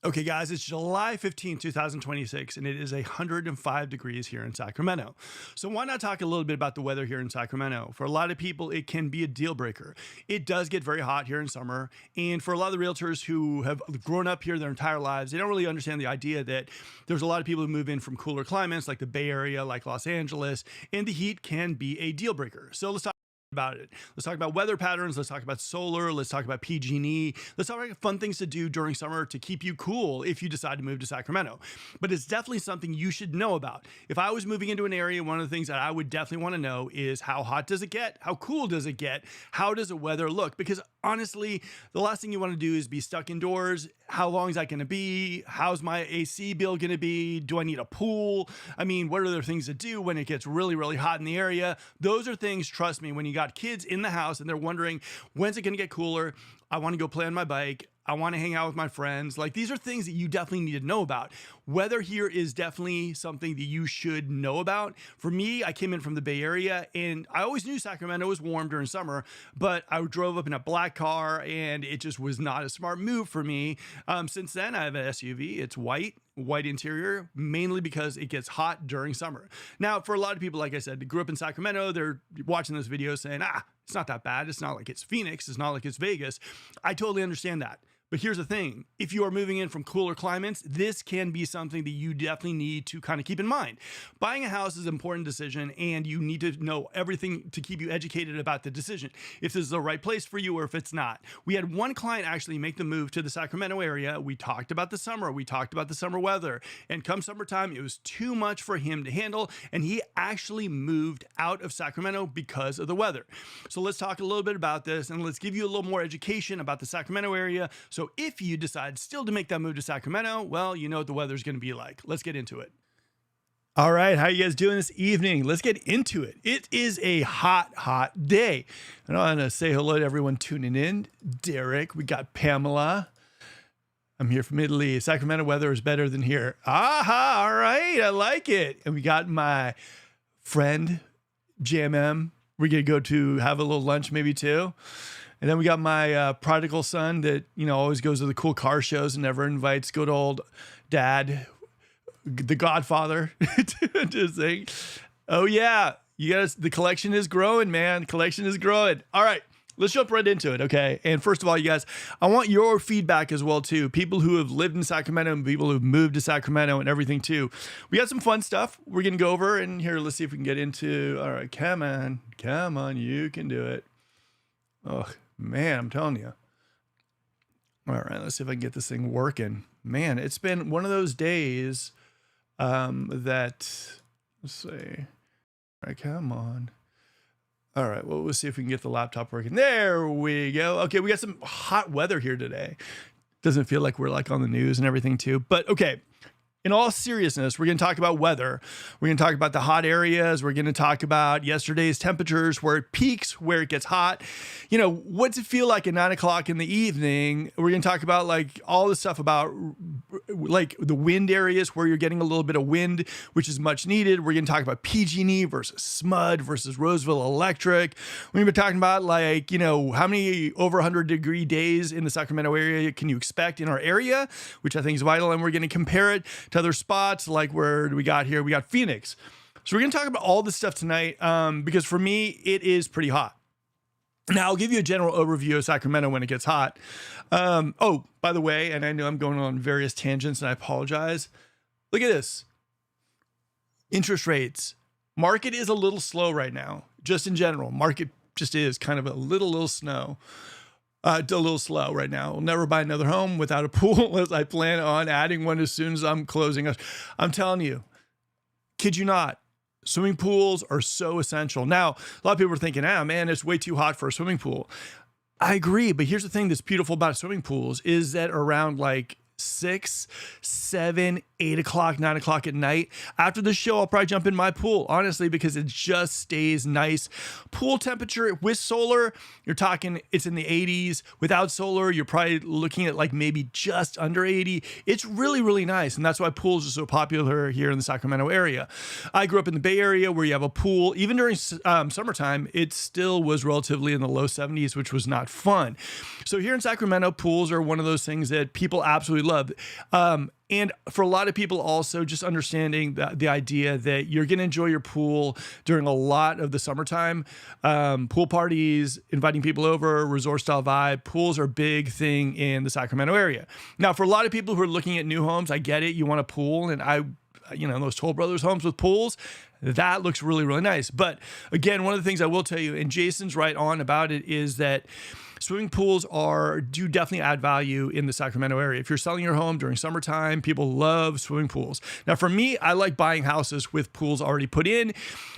Okay, guys, it's July 15th, 2026, and it is 105 degrees here in Sacramento. So why not talk a little bit about the weather here in Sacramento? For a lot of people, it can be a deal breaker. It does get very hot here in summer, and for a lot of the realtors who have grown up here their entire lives, they don't really understand the idea that there's a lot of people who move in from cooler climates like the Bay Area, like Los Angeles, and the heat can be a deal breaker. So let's talk about it. Let's talk about weather patterns. Let's talk about solar. Let's talk about PG&E. Let's talk about fun things to do during summer to keep you cool if you decide to move to Sacramento. But it's definitely something you should know about. If I was moving into an area, one of the things that I would definitely want to know is how hot does it get? How cool does it get? How does the weather look? Because honestly, the last thing you want to do is be stuck indoors. How long is that going to be? How's my AC bill going to be? Do I need a pool? I mean, what are there things to do when it gets really, really hot in the area? Those are things, trust me, when you got kids in the house and they're wondering, when's it going to get cooler? I want to go play on my bike. I want to hang out with my friends. Like, these are things that you definitely need to know about. Weather here is definitely something that you should know about. For me, I came in from the Bay Area and I always knew Sacramento was warm during summer, but I drove up in a black car and it just was not a smart move for me. Since then, I have an SUV. It's white interior, mainly because it gets hot during summer. Now, for a lot of people, like I said, they grew up in Sacramento, they're watching this video saying, it's not that bad. It's not like it's Phoenix. It's not like it's Vegas. I totally understand that. But here's the thing, if you are moving in from cooler climates, this can be something that you definitely need to kind of keep in mind. Buying a house is an important decision and you need to know everything to keep you educated about the decision. If this is the right place for you or if it's not. We had one client actually make the move to the Sacramento area. We talked about the summer, we talked about the summer weather, and come summertime, it was too much for him to handle and he actually moved out of Sacramento because of the weather. So let's talk a little bit about this and let's give you a little more education about the Sacramento area. So if you decide still to make that move to Sacramento, well, you know what the weather's going to be like. Let's get into it. All right, how you guys doing this evening? Let's get into it. It is a hot day. And I want to say hello to everyone tuning in. Derek, we got Pamela. I'm here from Italy. Sacramento weather is better than here. Aha, all right, I like it. And we got my friend, JMM. We're going to go to have a little lunch maybe too. And then we got my prodigal son that, always goes to the cool car shows and never invites good old dad, the Godfather, to sing. Oh yeah, the collection is growing, man. Collection is growing. All right, let's jump right into it, okay? And first of all, you guys, I want your feedback as well too. People who have lived in Sacramento and people who've moved to Sacramento and everything too. We got some fun stuff we're gonna go over, and here, let's see if we can get into. All right, come on, you can do it. Oh. Man, I'm telling you. All right, let's see if I can get this thing working. Man, it's been one of those days let's see. All right, come on. All right, well, we'll see if we can get the laptop working. There we go. Okay, we got some hot weather here today. Doesn't feel like we're like on the news and everything too, but okay. In all seriousness, we're going to talk about weather. We're going to talk about the hot areas. We're going to talk about yesterday's temperatures, where it peaks, where it gets hot. What's it feel like at 9 o'clock in the evening? We're going to talk about like all the stuff about like the wind areas where you're getting a little bit of wind, which is much needed. We're going to talk about PG&E versus SMUD versus Roseville Electric. We're going to be talking about like, how many over 100-degree days in the Sacramento area can you expect in our area, which I think is vital. And we're going to compare it to other spots. Like, where do we got here? We got Phoenix. So we're going to talk about all this stuff tonight because for me, it is pretty hot. Now, I'll give you a general overview of Sacramento when it gets hot. Oh, by the way, and I know I'm going on various tangents and I apologize. Look at this. Interest rates. Market is a little slow right now, just in general. Market just is kind of a little slow. A little slow right now. I'll never buy another home without a pool unless I plan on adding one as soon as I'm closing. I'm telling you, kid you not, swimming pools are so essential. Now, a lot of people are thinking, man, it's way too hot for a swimming pool. I agree, but here's the thing that's beautiful about swimming pools is that around like 6, 7, 8 o'clock, 9 o'clock at night. After the show, I'll probably jump in my pool, honestly, because it just stays nice. Pool temperature with solar, you're talking, it's in the 80s. Without solar, you're probably looking at like maybe just under 80. It's really, really nice. And that's why pools are so popular here in the Sacramento area. I grew up in the Bay Area where you have a pool. Even during summertime, it still was relatively in the low 70s, which was not fun. So here in Sacramento, pools are one of those things that people absolutely love. And for a lot of people also just understanding the idea that you're going to enjoy your pool during a lot of the summertime, pool parties, inviting people over, resort style vibe. Pools are a big thing in the Sacramento area. Now, for a lot of people who are looking at new homes, I get it. You want a pool, and those Toll Brothers homes with pools, that looks really, really nice. But again, one of the things I will tell you, and Jason's right on about it, is that swimming pools do definitely add value in the Sacramento area. If you're selling your home during summertime, people love swimming pools. Now, for me, I like buying houses with pools already put in,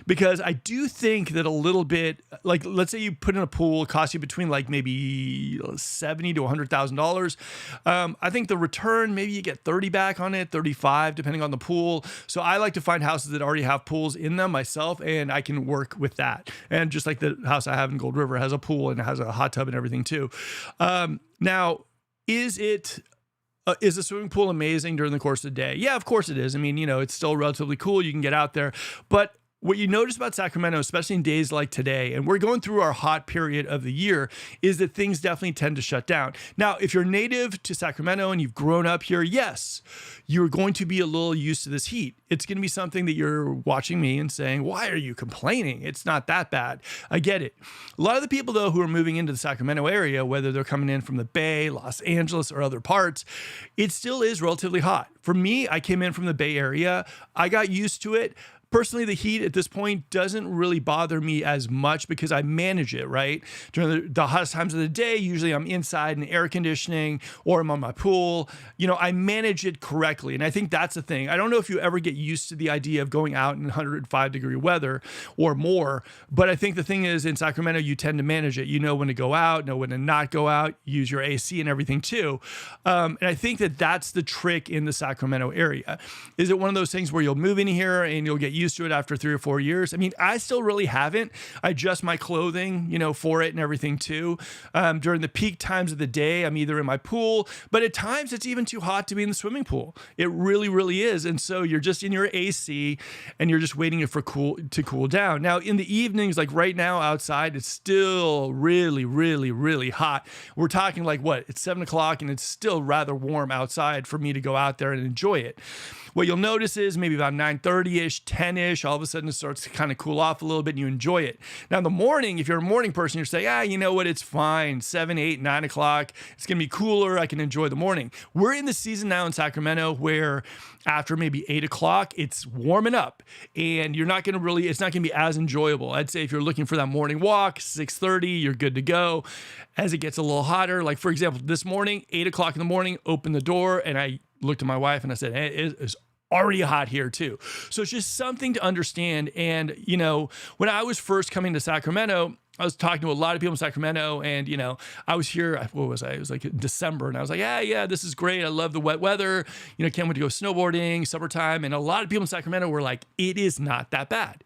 because I do think that a little bit, like, let's say you put in a pool, it costs you between like maybe $70,000 to $100,000. I think the return, maybe you get 30 back on it, 35, depending on the pool. So I like to find houses that already have pools in them myself, and I can work with that. And just like the house I have in Gold River has a pool and it has a hot tub and everything too. Now, is a swimming pool amazing during the course of the day? Yeah, of course it is. I mean, it's still relatively cool. You can get out there, but what you notice about Sacramento, especially in days like today, and we're going through our hot period of the year, is that things definitely tend to shut down. Now, if you're native to Sacramento and you've grown up here, yes, you're going to be a little used to this heat. It's going to be something that you're watching me and saying, why are you complaining? It's not that bad. I get it. A lot of the people, though, who are moving into the Sacramento area, whether they're coming in from the Bay, Los Angeles, or other parts, it still is relatively hot. For me, I came in from the Bay Area. I got used to it. Personally, the heat at this point doesn't really bother me as much because I manage it, right? During the hottest times of the day, usually I'm inside in air conditioning or I'm on my pool. I manage it correctly. And I think that's the thing. I don't know if you ever get used to the idea of going out in 105-degree weather or more, but I think the thing is, in Sacramento, you tend to manage it. You know when to go out, know when to not go out, use your AC and everything too. And I think that that's the trick in the Sacramento area. Is it one of those things where you'll move in here and you'll get used to it after 3 or 4 years? I mean, I still really haven't. I adjust my clothing, for it and everything too. During the peak times of the day, I'm either in my pool, but at times it's even too hot to be in the swimming pool. It really, really is. And so you're just in your AC and you're just waiting for to cool down. Now, in the evenings, like right now outside, it's still really, really, really hot. We're talking like it's 7 o'clock and it's still rather warm outside for me to go out there and enjoy it. What you'll notice is maybe about 9:30-ish, 10-ish, all of a sudden it starts to kind of cool off a little bit and you enjoy it. Now in the morning, if you're a morning person, you're saying, you know what, it's fine, 7, 8, 9 o'clock, it's going to be cooler, I can enjoy the morning. We're in the season now in Sacramento where after maybe 8 o'clock, it's warming up and it's not going to be as enjoyable. I'd say if you're looking for that morning walk, 6:30, you're good to go. As it gets a little hotter, like for example, this morning, 8 o'clock in the morning, open the door and I looked at my wife and I said, hey, it's already hot here too. So it's just something to understand. And, when I was first coming to Sacramento, I was talking to a lot of people in Sacramento and, I was here, what was I? It was like in December and I was like, yeah, this is great. I love the wet weather. Can't wait to go snowboarding, summertime. And a lot of people in Sacramento were like, it is not that bad.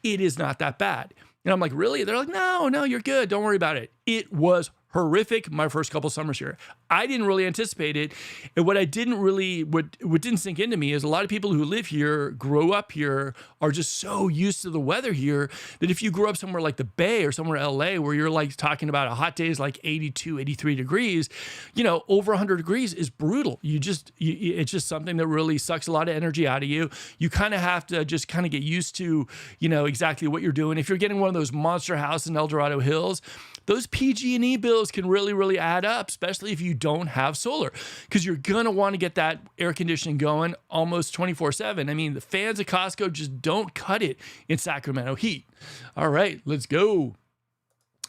It is not that bad. And I'm like, really? They're like, no, you're good. Don't worry about it. It was horrific my first couple summers here. I didn't really anticipate it. And what didn't sink into me is a lot of people who live here, grow up here, are just so used to the weather here that if you grew up somewhere like the Bay or somewhere LA where you're like talking about a hot day is like 82, 83 degrees, over 100 degrees is brutal. It's just something that really sucks a lot of energy out of you. You kind of have to just kind of get used to, exactly what you're doing. If you're getting one of those monster houses in El Dorado Hills, those PG&E bills can really, really add up, especially if you don't have solar, because you're going to want to get that air conditioning going almost 24/7. I mean, the fans at Costco just don't cut it in Sacramento heat. All right, let's go.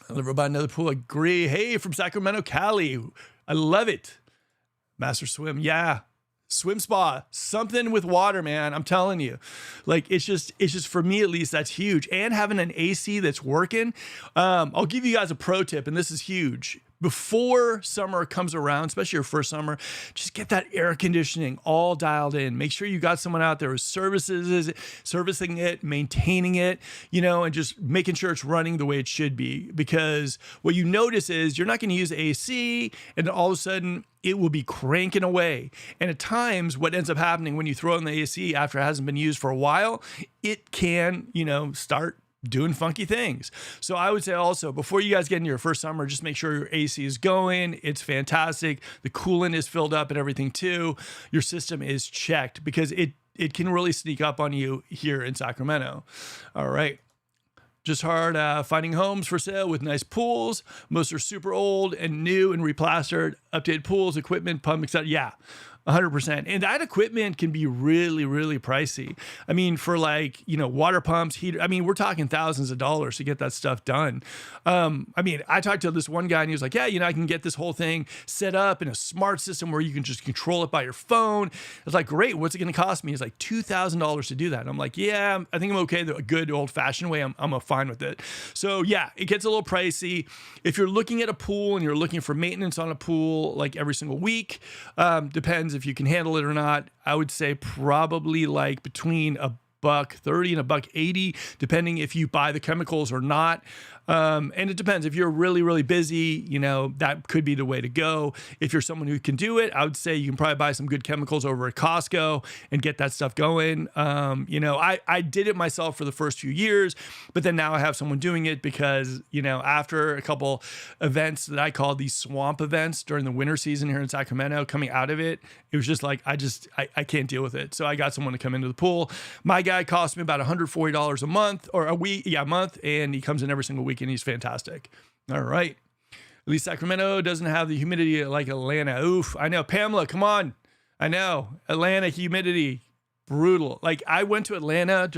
I live about another pool. Agree. Hey, from Sacramento, Cali. I love it. Master Swim. Yeah. Swim spa, something with water, man. I'm telling you, like, it's just for me, at least, that's huge. And having an AC that's working. I'll give you guys a pro tip, and this is huge. Before summer comes around, especially your first summer, just get that air conditioning all dialed in. Make sure you got someone out there who servicing it, maintaining it, and just making sure it's running the way it should be. Because what you notice is you're not going to use AC, and all of a sudden it will be cranking away. And at times, what ends up happening when you throw in the AC after it hasn't been used for a while, it can, start doing funky things. So I would say also, before you guys get into your first summer, just make sure your AC is going. It's fantastic. The coolant is filled up and everything too. Your system is checked, because it can really sneak up on you here in Sacramento. All right. Just hard finding homes for sale with nice pools. Most are super old and new and replastered. Updated pools, equipment, pump, etc. Yeah, 100%. And that equipment can be really, really pricey. I mean, for like, water pumps, heater, I mean, we're talking thousands of dollars to get that stuff done. I mean, I talked to this one guy and he was like, yeah, I can get this whole thing set up in a smart system where you can just control it by your phone. It's like, great. What's it going to cost me? It's like $2,000 to do that. And I'm like, yeah, I think I'm okay. The good old fashioned way, I'm fine with it. So yeah, it gets a little pricey. If you're looking at a pool and you're looking for maintenance on a pool, like every single week, depends if you can handle it or not. I would say probably like between $1.30 and $1.80, depending if you buy the chemicals or not. And it depends. If you're really, really busy, that could be the way to go. If you're someone who can do it, I would say you can probably buy some good chemicals over at Costco and get that stuff going. I did it myself for the first few years, but then now I have someone doing it because, after a couple events that I call these swamp events during the winter season here in Sacramento, coming out of it, it was just like, I can't deal with it. So I got someone to come into the pool. My guy cost me about $140 a month or a week, a month. And he comes in every single week and he's fantastic. All right. At least Sacramento doesn't have the humidity like Atlanta. Oof. I know. Pamela, come on. I know. Atlanta humidity. Brutal. Like I went to Atlanta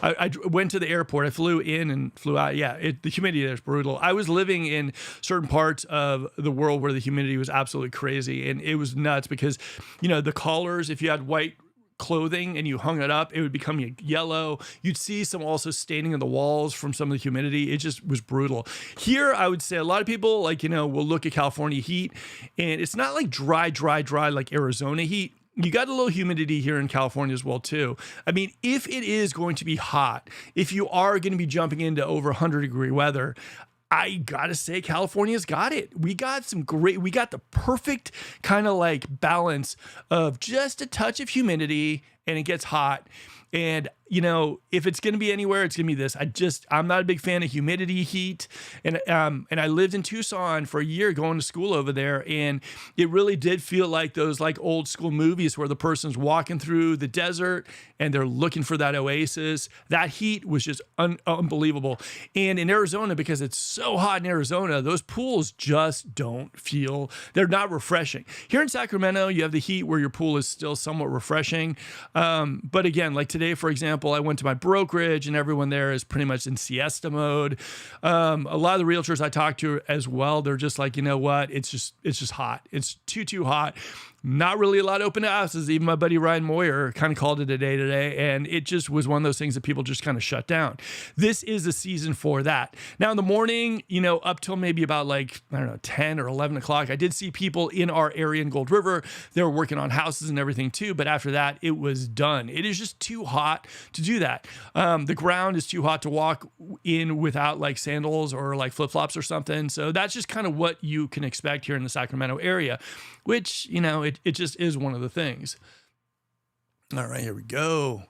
I went to the airport. I flew in and flew out. Yeah, the humidity there is brutal. I was living in certain parts of the world where the humidity was absolutely crazy. And it was nuts because, the collars, if you had white clothing and you hung it up, it would become yellow. You'd see some also staining on the walls from some of the humidity. It just was brutal. Here, I would say a lot of people will look at California heat and it's not like dry like Arizona heat. You got a little humidity here in California as well, too. I mean, if it is going to be hot, if you are going to be jumping into over 100-degree weather, I gotta say, California's got it. We got the perfect kind of like balance of just a touch of humidity and it gets hot. And, if it's going to be anywhere, it's going to be this. I'm not a big fan of humidity, heat. And I lived in Tucson for a year going to school over there. And it really did feel like those like old school movies where the person's walking through the desert and they're looking for that oasis. That heat was just unbelievable. And in Arizona, because it's so hot in Arizona, those pools just they're not refreshing. Here in Sacramento, you have the heat where your pool is still somewhat refreshing. But again, like today, for example, I went to my brokerage and everyone there is pretty much in siesta mode. A lot of the realtors I talked to as well, they're just like, you know what? It's just hot. It's too hot. Not really a lot of open houses. Even my buddy Ryan Moyer kind of called it a day today. And it just was one of those things that people just kind of shut down. This is a season for that. Now in the morning, up till maybe about like, 10 or 11 o'clock, I did see people in our area in Gold River. They were working on houses and everything too. But after that, it was done. It is just too hot to do that. The ground is too hot to walk in without like sandals or like flip-flops or something. So that's just kind of what you can expect here in the Sacramento area, which, it just is one of the things. All right, here we go.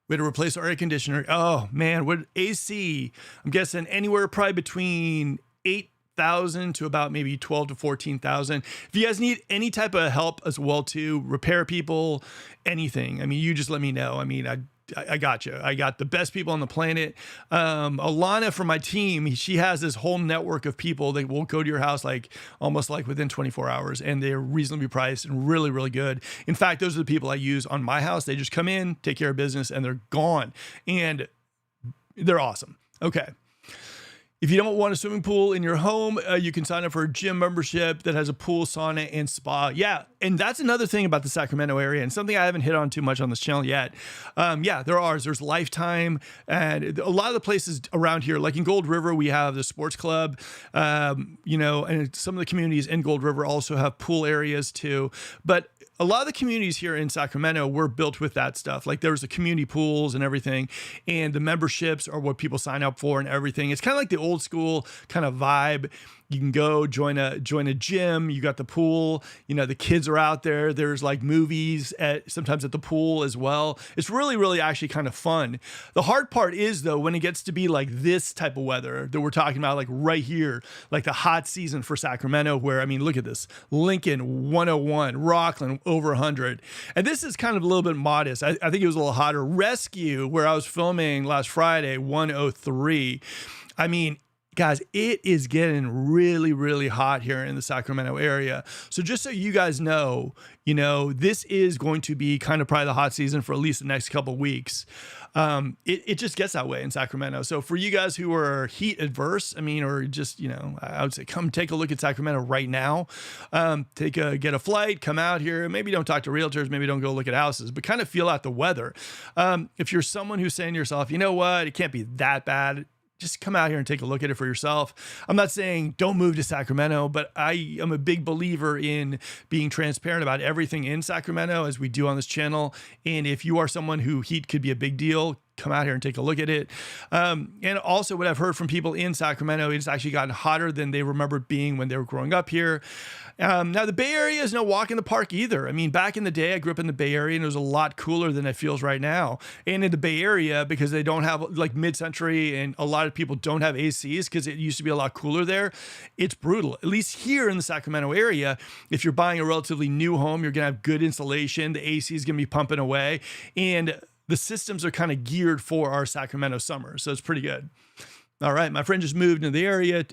We had to replace our air conditioner. Oh man, what AC? I'm guessing anywhere probably between 8,000 to about maybe 12 to 14,000. If you guys need any type of help as well to repair people, anything, I mean, you just let me know. I mean, I got you. I got the best people on the planet. Alana from my team, she has this whole network of people that will go to your house almost within 24 hours, and they're reasonably priced and really, really good. In fact, those are the people I use on my house. They just come in, take care of business, and they're gone. And they're awesome. Okay. If you don't want a swimming pool in your home, you can sign up for a gym membership that has a pool, sauna, and spa. Yeah, and that's another thing about the Sacramento area, and something I haven't hit on too much on this channel yet. There's Lifetime, and a lot of the places around here, like in Gold River, we have the sports club, and some of the communities in Gold River also have pool areas too. But a lot of the communities here in Sacramento were built with that stuff. Like there's the community pools and everything, and the memberships are what people sign up for and everything. It's kind of like the old school kind of vibe. You can go join a gym. You got the pool. You know, the kids are out there. There's like movies sometimes at the pool as well. It's really, really actually kind of fun. The hard part is though, when it gets to be like this type of weather that we're talking about, like right here, like the hot season for Sacramento, where, I mean, look at this, Lincoln 101, Rockland over 100. And this is kind of a little bit modest. I think it was a little hotter. Rescue, where I was filming last Friday, 103. I mean, guys, it is getting really, really hot here in the Sacramento area. So just so you guys know, you know, this is going to be kind of probably the hot season for at least the next couple of weeks. It just gets that way in Sacramento. So for you guys who are heat adverse, I mean, or just, you know, I would say come take a look at Sacramento right now. Get a flight, come out here. Maybe don't talk to realtors. Maybe don't go look at houses, but kind of feel out the weather. If you're someone who's saying to yourself, you know what, it can't be that bad, just come out here and take a look at it for yourself. I'm not saying don't move to Sacramento, but I am a big believer in being transparent about everything in Sacramento, as we do on this channel. And if you are someone who heat could be a big deal, come out here and take a look at it. And also what I've heard from people in Sacramento, it's actually gotten hotter than they remember it being when they were growing up here. Now the Bay Area is no walk in the park either. I mean, back in the day, I grew up in the Bay Area and it was a lot cooler than it feels right now. And in the Bay Area, because they don't have like mid-century and a lot of people don't have ACs because it used to be a lot cooler there, it's brutal. At least here in the Sacramento area, if you're buying a relatively new home, you're gonna have good insulation. The AC is gonna be pumping away. And the systems are kind of geared for our Sacramento summer. So it's pretty good. All right, my friend just moved into the area,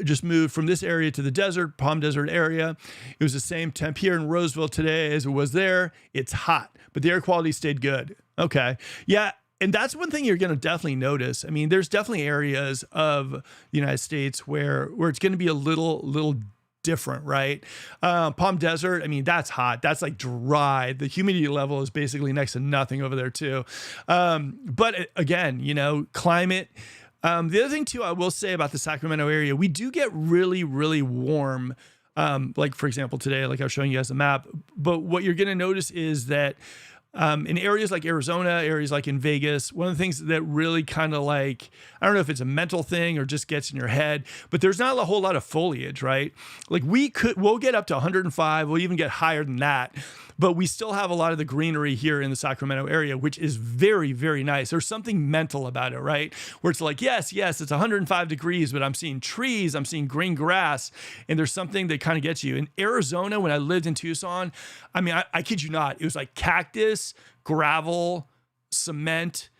just moved from this area to the desert, Palm Desert area. It was the same temp here in Roseville today as it was there. It's hot, but the air quality stayed good. Okay, yeah, and that's one thing you're going to definitely notice. I mean, there's definitely areas of the United States where it's going to be a little different, right? Palm Desert, I mean, that's hot. That's like dry. The humidity level is basically next to nothing over there too. But again, you know, climate. The other thing too, I will say about the Sacramento area, we do get really, really warm. Like for example, today, like I was showing you guys the map, but what you're going to notice is that in areas like Arizona, areas like in Vegas, one of the things that really kind of like, I don't know if it's a mental thing or just gets in your head, but there's not a whole lot of foliage, right? Like we'll get up to 105, we'll even get higher than that, but we still have a lot of the greenery here in the Sacramento area, which is very, very nice. There's something mental about it, right? Where it's like, yes, it's 105 degrees, but I'm seeing trees, I'm seeing green grass, and there's something that kind of gets you. In Arizona, when I lived in Tucson, I mean, I kid you not, it was like cactus, gravel, cement,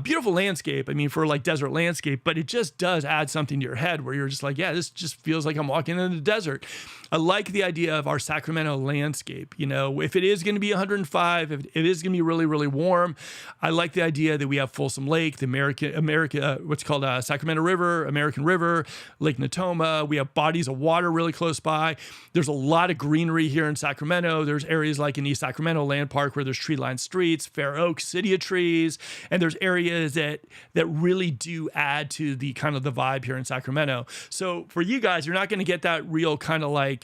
beautiful landscape. I mean, for like desert landscape, but it just does add something to your head where you're just like, yeah, this just feels like I'm walking in the desert. I like the idea of our Sacramento landscape. You know, if it is going to be 105, if it is going to be really, really warm, I like the idea that we have Folsom Lake, the what's called Sacramento River, American River, Lake Natoma. We have bodies of water really close by. There's a lot of greenery here in Sacramento. There's areas like in East Sacramento Land Park where there's tree-lined streets, Fair Oaks, City of Trees, and there's areas that really do add to the kind of the vibe here in Sacramento. So for you guys, you're not going to get that real kind of like,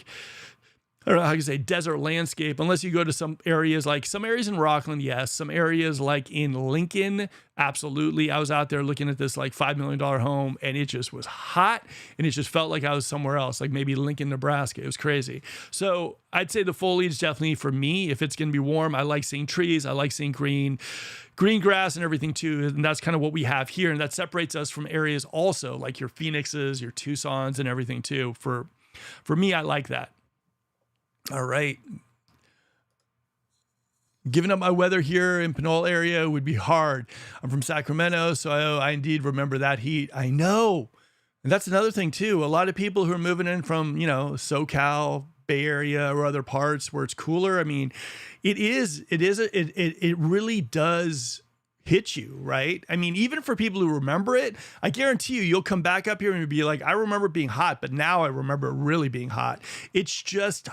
I don't know how you say, desert landscape, unless you go to some areas in Rockland, yes. Some areas like in Lincoln, absolutely. I was out there looking at this like $5 million home and it just was hot and it just felt like I was somewhere else, like maybe Lincoln, Nebraska. It was crazy. So I'd say the foliage definitely for me, if it's going to be warm, I like seeing trees. I like seeing green grass and everything too. And that's kind of what we have here. And that separates us from areas also like your Phoenixes, your Tucsons and everything too. For me, I like that. All right. Giving up my weather here in Pinole area would be hard. I'm from Sacramento, so I indeed remember that heat. I know. And that's another thing too. A lot of people who are moving in from, you know, SoCal, Bay Area or other parts where it's cooler. I mean, it really does hit you, right? I mean, even for people who remember it, I guarantee you'll come back up here and you'll be like, I remember it being hot, but now I remember it really being hot. It's just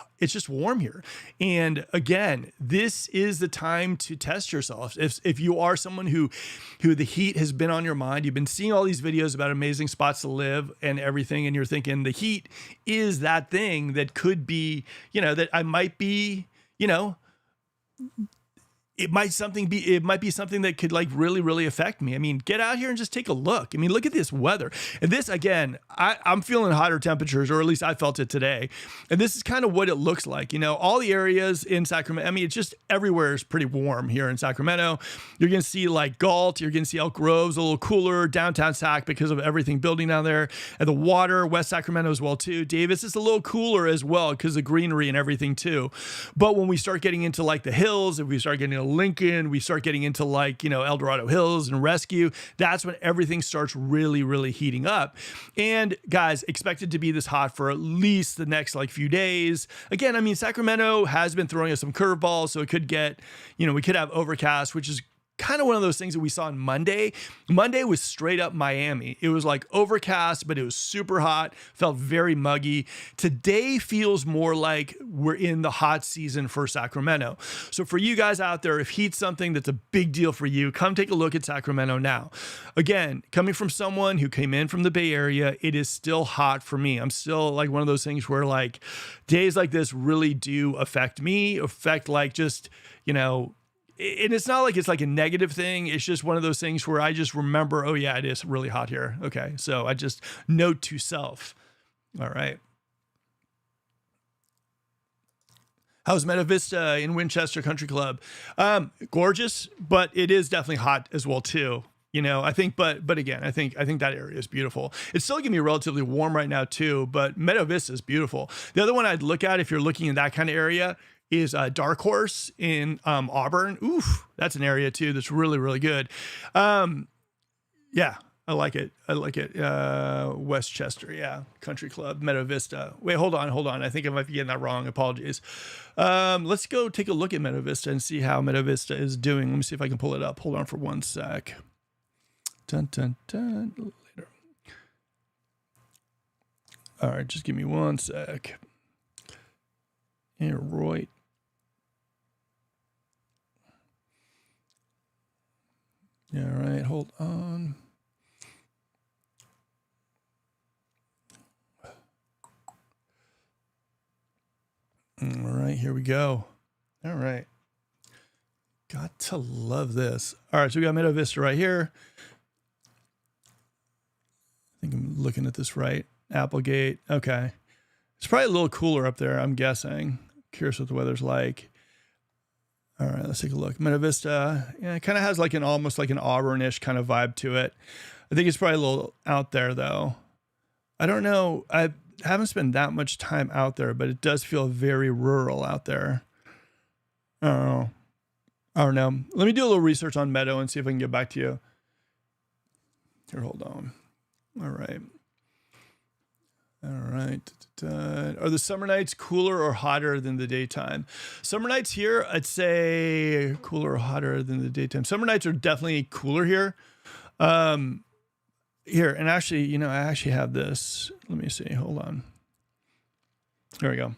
warm here. And again, this is the time to test yourself. If you are someone who the heat has been on your mind, you've been seeing all these videos about amazing spots to live and everything, and you're thinking the heat is that thing that could be, you know, that I might be, you know, it might be something that could like really, really affect me. I mean, get out here and just take a look. I mean, look at this weather. And this, again, I'm feeling hotter temperatures, or at least I felt it today. And this is kind of what it looks like. You know, all the areas in Sacramento, I mean, it's just everywhere is pretty warm here in Sacramento. You're going to see like Galt, you're going to see Elk Grove's a little cooler, downtown Sac because of everything building down there. And the water, West Sacramento as well too. Davis is a little cooler as well because of greenery and everything too. But when we start getting into like the hills, if we start getting into Lincoln, we start getting into like, you know, El Dorado Hills and Rescue, that's when everything starts really, really heating up. And guys, expect it to be this hot for at least the next like few days. Again, I mean, Sacramento has been throwing us some curveballs, so it could get, you know, we could have overcast, which is kind of one of those things that we saw on Monday. Monday was straight up Miami. It was like overcast, but it was super hot, felt very muggy. Today feels more like we're in the hot season for Sacramento. So for you guys out there, if heat's something that's a big deal for you, come take a look at Sacramento now. Again, coming from someone who came in from the Bay Area, it is still hot for me. I'm still like one of those things where like days like this really do affect me, affect like just, you know, and it's not like it's like a negative thing. It's just one of those things where I just remember, oh yeah, it is really hot here. Okay. So I just note to self. All right. How's Meta Vista in Winchester Country Club? Gorgeous, but it is definitely hot as well too. You know, I think, but again, I think that area is beautiful. It's still gonna be relatively warm right now too, but Meadow Vista is beautiful. The other one I'd look at if you're looking in that kind of area is Dark Horse in Auburn. Oof, that's an area too that's really, really good. Yeah, I like it. Westchester, yeah, Country Club, Meadow Vista. Wait, hold on. I think I might be getting that wrong. Apologies. Let's go take a look at Meadow Vista and see how Meadow Vista is doing. Let me see if I can pull it up. Hold on for one sec. Dun, dun, dun. Later. All right, just give me one sec. Here, Roy. All right, hold on. All right, here we go. All right. Got to love this. All right, so we got Meadow Vista right here. I think I'm looking at this right. Applegate. Okay. It's probably a little cooler up there, I'm guessing. Curious what the weather's like. All right, let's take a look. Meadow Vista, yeah, it kind of has like almost like an Auburn-ish kind of vibe to it. I think it's probably a little out there though. I don't know. I haven't spent that much time out there, but it does feel very rural out there. I don't know. Let me do a little research on Meadow and see if I can get back to you. Here, hold on. All right. All right. Are the summer nights cooler or hotter than the daytime? Summer nights here, I'd say cooler or hotter than the daytime. Summer nights are definitely cooler here. Here, and actually, you know, I actually have this. Let me see. Hold on. There we go.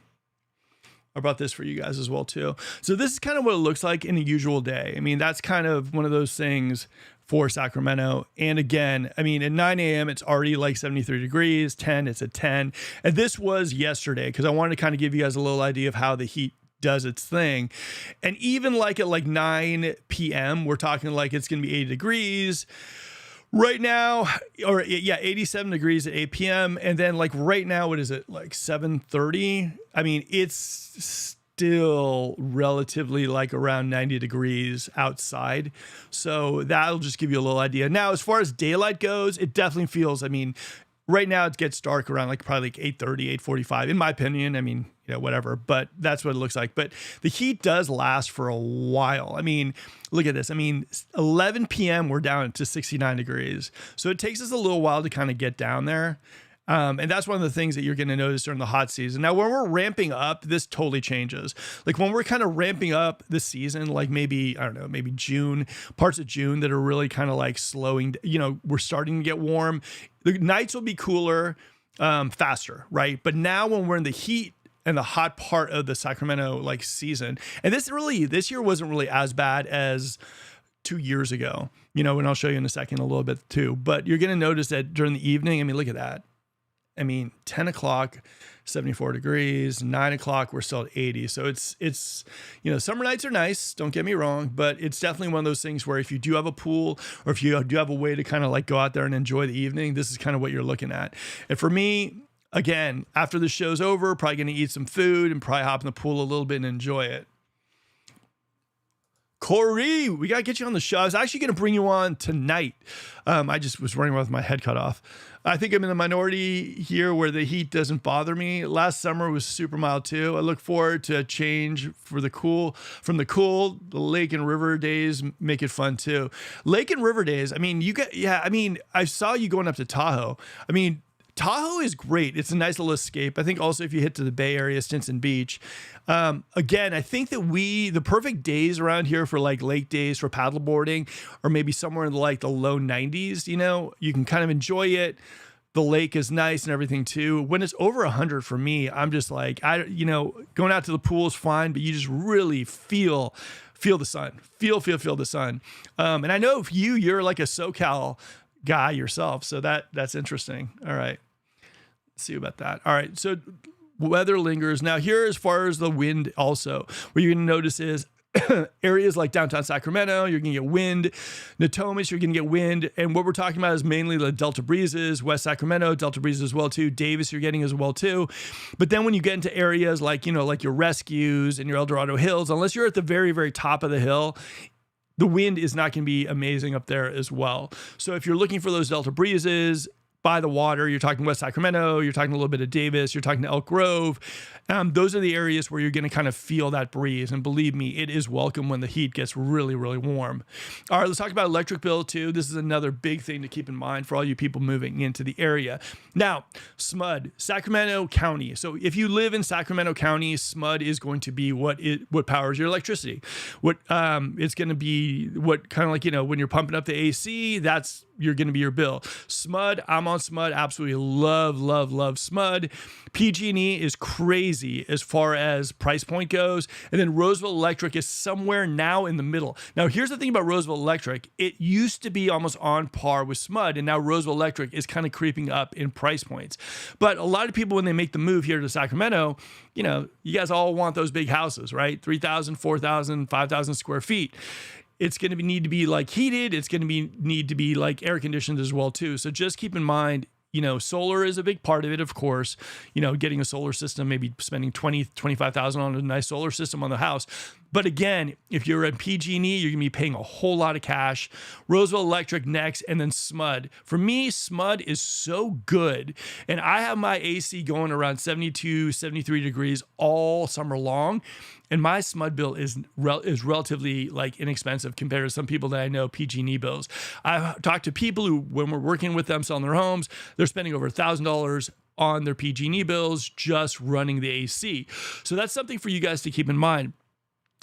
I brought this for you guys as well too. So this is kind of what it looks like in a usual day. I mean, that's kind of one of those things for Sacramento. And again, I mean, at 9 a.m., it's already like 73 degrees, 10, it's at 10. And this was yesterday because I wanted to kind of give you guys a little idea of how the heat does its thing. And even like at like 9 p.m., we're talking like it's going to be 80 degrees right now, or yeah, 87 degrees at 8 p.m. And then like right now, what is it? Like 7:30. I mean, it's still relatively like around 90 degrees outside. So that'll just give you a little idea. Now, as far as daylight goes, it definitely feels, I mean, right now it gets dark around like probably like 8:30, 8:45, in my opinion. I mean, you know, whatever, but that's what it looks like. But the heat does last for a while. I mean, look at this. I mean, 11 p.m. we're down to 69 degrees. So it takes us a little while to kind of get down there. And that's one of the things that you're going to notice during the hot season. Now, when we're ramping up, this totally changes. Like when we're kind of ramping up the season, like maybe, I don't know, maybe June, parts of June that are really kind of like slowing, you know, we're starting to get warm. The nights will be cooler, faster, right? But now when we're in the heat and the hot part of the Sacramento like season, and this year wasn't really as bad as 2 years ago, you know, and I'll show you in a second a little bit too, but you're going to notice that during the evening, I mean, look at that. I mean, 10 o'clock, 74 degrees, 9 o'clock, we're still at 80. So it's, you know, summer nights are nice, don't get me wrong, but it's definitely one of those things where if you do have a pool or if you do have a way to kind of like go out there and enjoy the evening, this is kind of what you're looking at. And for me, again, after the show's over, probably going to eat some food and probably hop in the pool a little bit and enjoy it. Corey, we got to get you on the show. I was actually going to bring you on tonight. I just was running around with my head cut off. I think I'm in the minority here where the heat doesn't bother me. Last summer was super mild too. I look forward to a change for the cool. From the cool, the lake and river days make it fun too. Lake and river days. I mean, I saw you going up to Tahoe. I mean, Tahoe is great. It's a nice little escape. I think also if you hit to the Bay Area, Stinson Beach. Again, I think that the perfect days around here for like lake days for paddleboarding are maybe somewhere in like the low 90s. You know, you can kind of enjoy it. The lake is nice and everything too. When it's over 100 for me, I'm just like, going out to the pool is fine, but you just really feel the sun, feel the sun. And I know if you're like a SoCal guy yourself. So that's interesting. All right. Let's see about that. All right. So weather lingers. Now here, as far as the wind also, what you're going to notice is areas like downtown Sacramento, you're going to get wind. Natomas, you're going to get wind. And what we're talking about is mainly the Delta breezes. West Sacramento, Delta breezes as well too. Davis, you're getting as well too. But then when you get into areas like, like your Rescues and your El Dorado Hills, unless you're at the very, very top of the hill, the wind is not going to be amazing up there as well. So if you're looking for those Delta breezes by the water, you're talking West Sacramento, you're talking a little bit of Davis, you're talking to Elk Grove. Those are the areas where you're going to kind of feel that breeze. And believe me, it is welcome when the heat gets really, really warm. All right, let's talk about electric bill too. This is another big thing to keep in mind for all you people moving into the area. Now, SMUD, Sacramento County. So if you live in Sacramento County, SMUD is going to be what powers your electricity. It's going to be what kind of like, when you're pumping up the AC, you're going to be your bill. SMUD, I'm on SMUD, absolutely love SMUD. PG&E is crazy as far as price point goes. And then Roseville Electric is somewhere now in the middle. Now, here's the thing about Roseville Electric. It used to be almost on par with SMUD, and now Roseville Electric is kind of creeping up in price points. But a lot of people, when they make the move here to Sacramento, you guys all want those big houses, right? 3,000, 4,000, 5,000 square feet. It's going to need to be like heated. It's going to need to be like air conditioned as well too. So just keep in mind, solar is a big part of it, of course. Getting a solar system, maybe spending $25,000 on a nice solar system on the house. But again, if you're at PG&E, you're going to be paying a whole lot of cash. Roseville Electric next, and then SMUD. For me, SMUD is so good. And I have my AC going around 72, 73 degrees all summer long. And my SMUD bill is relatively like inexpensive compared to some people that I know PG&E bills. I've talked to people who, when we're working with them selling their homes, they're spending over $1,000 on their PG&E bills just running the AC. So that's something for you guys to keep in mind.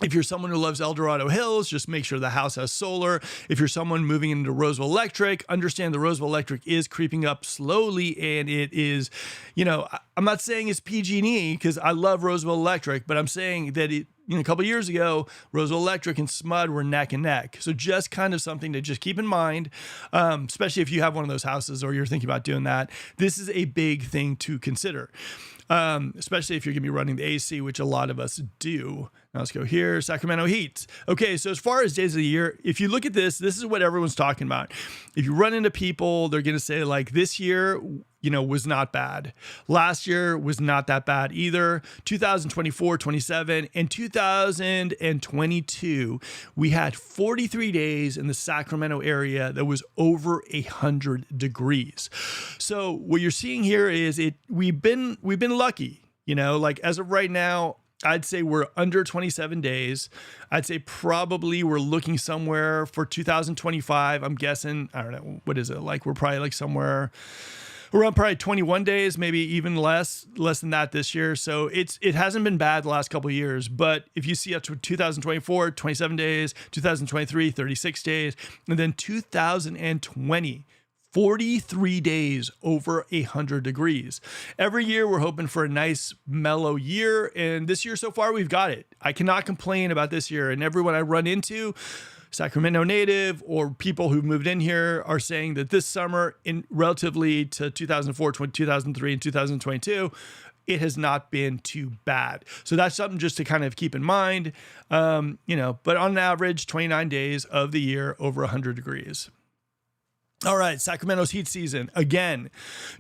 If you're someone who loves El Dorado Hills, just make sure the house has solar. If you're someone moving into Roseville Electric, understand the Roseville Electric is creeping up slowly, and it is, I'm not saying it's PG&E because I love Roseville Electric, but I'm saying that a couple of years ago, Roseville Electric and SMUD were neck and neck. So just kind of something to just keep in mind, especially if you have one of those houses or you're thinking about doing that. This is a big thing to consider. Especially if you're going to be running the AC, which a lot of us do. Now let's go here, Sacramento heat. Okay, so as far as days of the year, if you look at this is what everyone's talking about. If you run into people, they're going to say like this year, was not bad. Last year was not that bad either. 2024, 27, and 2022, we had 43 days in the Sacramento area that was over 100 degrees. So what you're seeing here is we've been lucky, like as of right now, I'd say we're under 27 days. I'd say probably we're looking somewhere for 2025. I'm guessing, I don't know, what is it? Like we're probably like somewhere around probably 21 days, maybe even less than that this year. So it hasn't been bad the last couple of years, but if you see up to 2024, 27 days, 2023, 36 days, and then 2020, 43 days over 100 degrees. Every year we're hoping for a nice mellow year, and this year so far we've got it. I cannot complain about this year, and everyone I run into Sacramento native or people who've moved in here are saying that this summer, in relatively to 2004, 2003, and 2022, it has not been too bad. So that's something just to kind of keep in mind. But on average, 29 days of the year over 100 degrees. All right, Sacramento's heat season, again,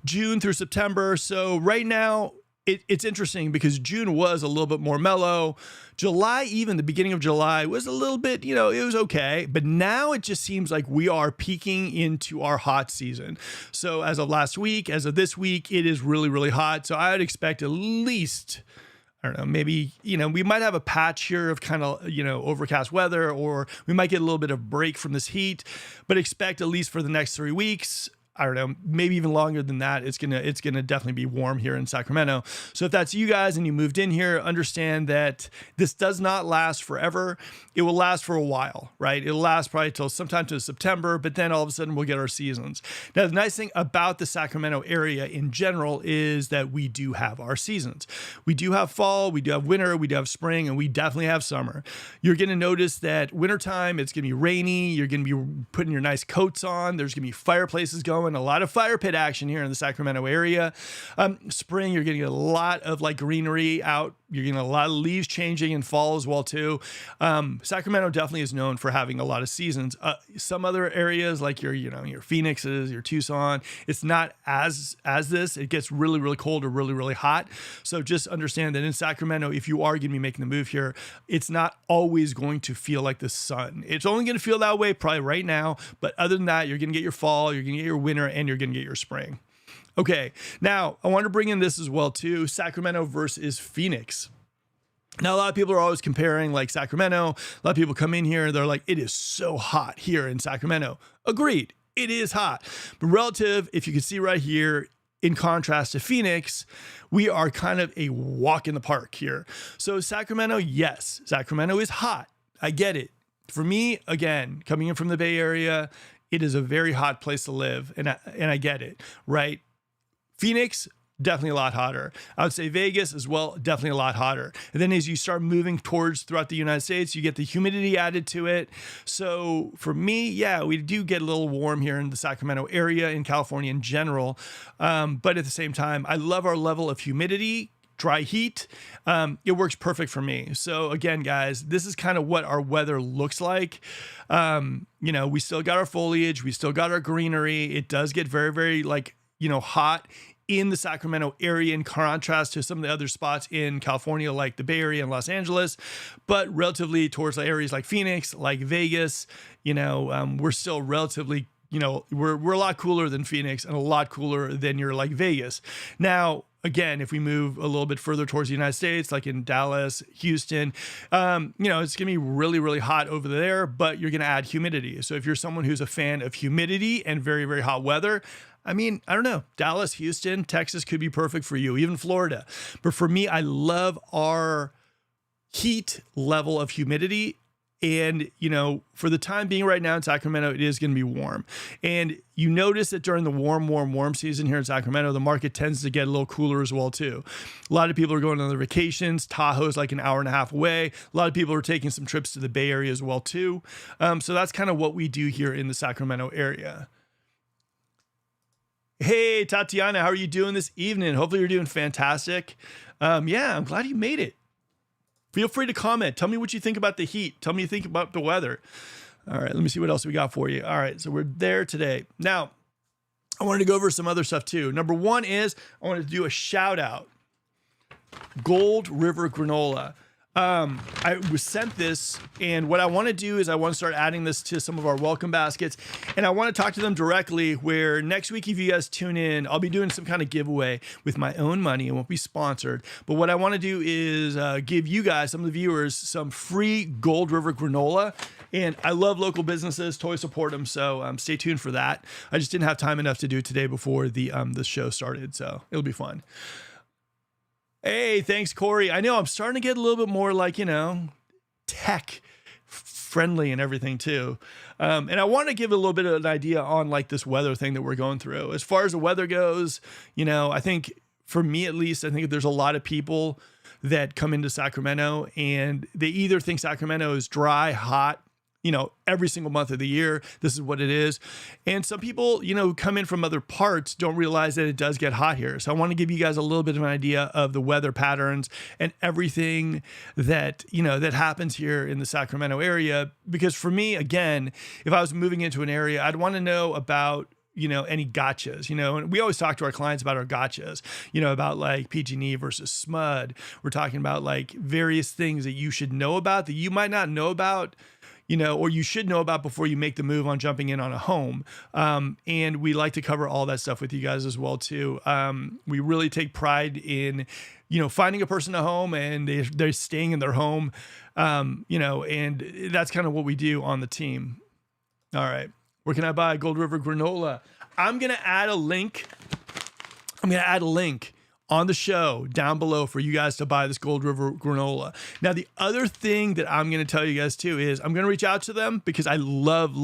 June through September. So right now, it's interesting because June was a little bit more mellow. July, even the beginning of July, was a little bit, it was okay. But now it just seems like we are peaking into our hot season. So as of last week, as of this week, it is really, really hot. So I would expect at least, I don't know, maybe, we might have a patch here of kind of, overcast weather, or we might get a little bit of break from this heat, but expect at least for the next 3 weeks, I don't know, maybe even longer than that, it's gonna definitely be warm here in Sacramento. So if that's you guys and you moved in here, understand that this does not last forever. It will last for a while, right? It'll last probably till sometime to September, but then all of a sudden we'll get our seasons. Now, the nice thing about the Sacramento area in general is that we do have our seasons. We do have fall, we do have winter, we do have spring, and we definitely have summer. You're gonna notice that wintertime, it's gonna be rainy. You're gonna be putting your nice coats on. There's gonna be fireplaces going. A lot of fire pit action here in the Sacramento area. Spring, you're getting a lot of greenery out. You're getting a lot of leaves changing in fall as well too. Sacramento definitely is known for having a lot of seasons. Some other areas like your Phoenixes, your Tucson, it's not as this. It gets really, really cold or really, really hot. So just understand that in Sacramento, if you are going to be making the move here, it's not always going to feel like the sun. It's only going to feel that way probably right now. But other than that, you're going to get your fall, you're going to get your winter, and you're going to get your spring. Okay, now I want to bring in this as well too, Sacramento versus Phoenix. Now, a lot of people are always comparing Sacramento. A lot of people come in here, they're like, it is so hot here in Sacramento. Agreed, it is hot. But relative, if you can see right here, in contrast to Phoenix, we are kind of a walk in the park here. So Sacramento, yes, Sacramento is hot. I get it. For me, again, coming in from the Bay Area, it is a very hot place to live, and I get it, right? Phoenix, definitely a lot hotter. I would say Vegas as well, definitely a lot hotter. And then as you start moving throughout the United States, you get the humidity added to it. So for me, yeah, we do get a little warm here in the Sacramento area, in California in general. But at the same time, I love our level of humidity, dry heat. It works perfect for me. So again, guys, this is kind of what our weather looks like. We still got our foliage, we still got our greenery. It does get very, very hot in the Sacramento area in contrast to some of the other spots in California, like the Bay Area and Los Angeles, but relatively towards areas like Phoenix, like Vegas, we're still relatively, we're a lot cooler than Phoenix and a lot cooler than your Vegas. Now, again, if we move a little bit further towards the United States, like in Dallas, Houston, it's going to be really, really hot over there, but you're going to add humidity. So if you're someone who's a fan of humidity and very, very hot weather, I don't know, Dallas, Houston, Texas could be perfect for you, even Florida. But for me, I love our heat level of humidity. And, for the time being right now in Sacramento, it is going to be warm. And you notice that during the warm season here in Sacramento, the market tends to get a little cooler as well, too. A lot of people are going on their vacations. Tahoe's like an hour and a half away. A lot of people are taking some trips to the Bay Area as well, too. So that's kind of what we do here in the Sacramento area. Hey, Tatiana, how are you doing this evening? Hopefully you're doing fantastic. Yeah, I'm glad you made it. Feel free to comment. Tell me what you think about the heat. Tell me what you think about the weather. All right, let me see what else we got for you. All right, so we're there today. Now, I wanted to go over some other stuff too. Number one is I wanted to do a shout out. Gold River Granola. I was sent this, and what I want to do is I want to start adding this to some of our welcome baskets, and I want to talk to them directly, where next week, if you guys tune in, I'll be doing some kind of giveaway with my own money. It won't be sponsored, but what I want to do is give you guys, some of the viewers, some free Gold River granola. And I love local businesses, totally support them, so stay tuned for that. I just didn't have time enough to do it today before the show started, so it'll be fun. Hey, thanks, Corey. I know I'm starting to get a little bit more tech friendly and everything too. And I want to give a little bit of an idea on this weather thing that we're going through. As far as the weather goes, I think for me at least, I think there's a lot of people that come into Sacramento and they either think Sacramento is dry, hot, every single month of the year. This is what it is. And some people, who come in from other parts don't realize that it does get hot here. So I want to give you guys a little bit of an idea of the weather patterns and everything that, that happens here in the Sacramento area. Because for me, again, if I was moving into an area, I'd want to know about any gotchas, and we always talk to our clients about our gotchas, about like PG&E versus SMUD. We're talking about like various things that you should know about that you might not know about, or you should know about before you make the move on jumping in on a home. And we like to cover all that stuff with you guys as well too. We really take pride in, finding a person a home and they're staying in their home, and that's kind of what we do on the team. All right. Where can I buy Gold River granola? I'm going to add a link. On the show down below for you guys to buy this Gold River granola. Now, the other thing that I'm going to tell you guys too is I'm going to reach out to them because I love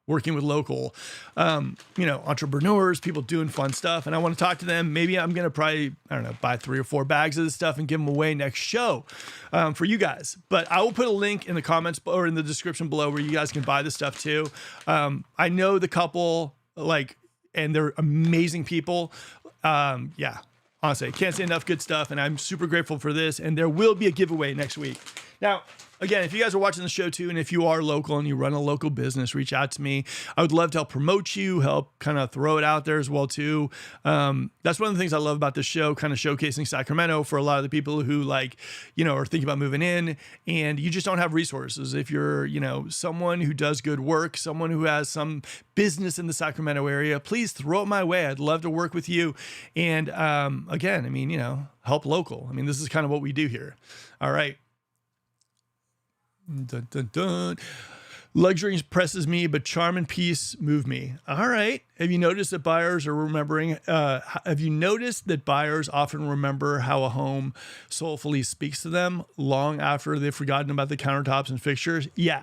working with local, entrepreneurs, people doing fun stuff. And I want to talk to them. Maybe I'm going to probably, buy 3 or 4 bags of this stuff and give them away next show for you guys. But I will put a link in the comments or in the description below where you guys can buy this stuff too. I know the couple, and they're amazing people. Honestly, I can't say enough good stuff, and I'm super grateful for this. And there will be a giveaway next week. Now, again, if you guys are watching the show too, and if you are local and you run a local business, reach out to me. I would love to help promote you, help kind of throw it out there as well too. That's one of the things I love about this show, kind of showcasing Sacramento for a lot of the people who are thinking about moving in and you just don't have resources. If you're, someone who does good work, someone who has some business in the Sacramento area, please throw it my way. I'd love to work with you. And again, help local. This is kind of what we do here. All right. Dun, dun, dun. Luxury impresses me, but charm and peace move me. All right. Have you noticed that buyers are remembering? Have you noticed that buyers often remember how a home soulfully speaks to them long after they've forgotten about the countertops and fixtures? Yeah.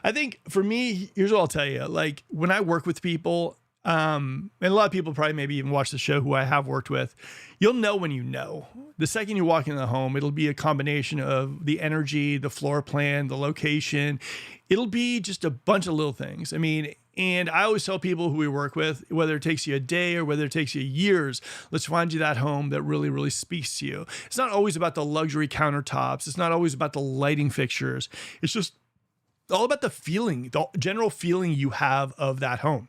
I think for me, here's what I'll tell you. Like when I work with people, and a lot of people probably maybe even watch the show who I have worked with, you'll know when you know. The second you walk in the home, it'll be a combination of the energy, the floor plan, the location. It'll be just a bunch of little things. And I always tell people who we work with, whether it takes you a day or whether it takes you years, let's find you that home that really, really speaks to you. It's not always about the luxury countertops. It's not always about the lighting fixtures. It's just all about the feeling, the general feeling you have of that home.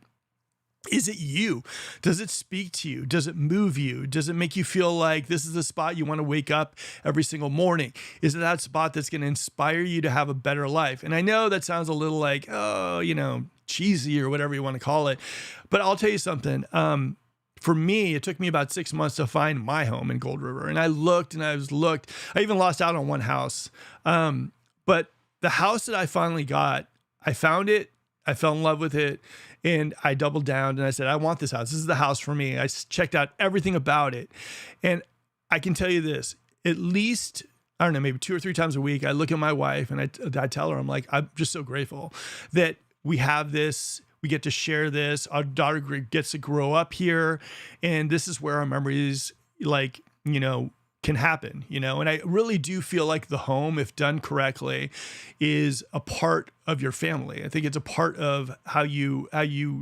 Is it you? Does it speak to you? Does it move you? Does it make you feel like this is the spot you want to wake up every single morning? Is it that spot that's going to inspire you to have a better life? And I know that sounds a little like, cheesy or whatever you want to call it. But I'll tell you something. For me, it took me about 6 months to find my home in Gold River. And I looked and I looked. I even lost out on one house. But the house that I finally got, I found it. I fell in love with it. And I doubled down and I said, I want this house. This is the house for me. I checked out everything about it. And I can tell you this, at least, I don't know, maybe 2 or 3 times a week, I look at my wife and I tell her, I'm just so grateful that we have this. We get to share this. Our daughter gets to grow up here. And this is where our memories, can happen, and I really do feel like the home, if done correctly, is a part of your family. I think it's a part of how you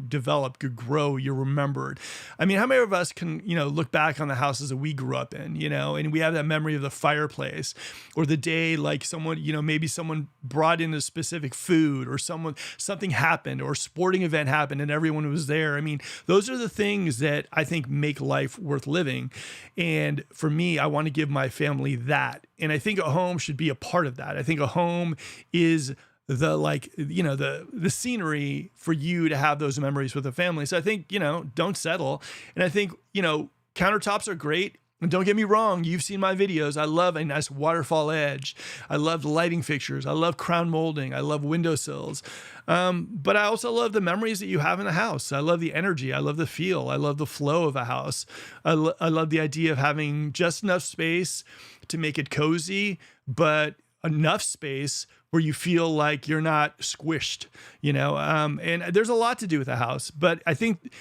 develop, you grow, you're remembered. How many of us can, look back on the houses that we grew up in, and we have that memory of the fireplace or the day, like someone, maybe someone brought in a specific food or something happened or a sporting event happened and everyone was there. Those are the things that I think make life worth living. And for me, I want to give my family that. And I think a home should be a part of that. I think a home is the scenery for you to have those memories with a family. So I think, don't settle. And I think, countertops are great. And don't get me wrong, you've seen my videos. I love a nice waterfall edge. I love the lighting fixtures. I love crown molding. I love windowsills. But I also love the memories that you have in the house. I love the energy. I love the feel. I love the flow of a house. I love the idea of having just enough space to make it cozy, but enough space where you feel like you're not squished, and there's a lot to do with a house. But I think,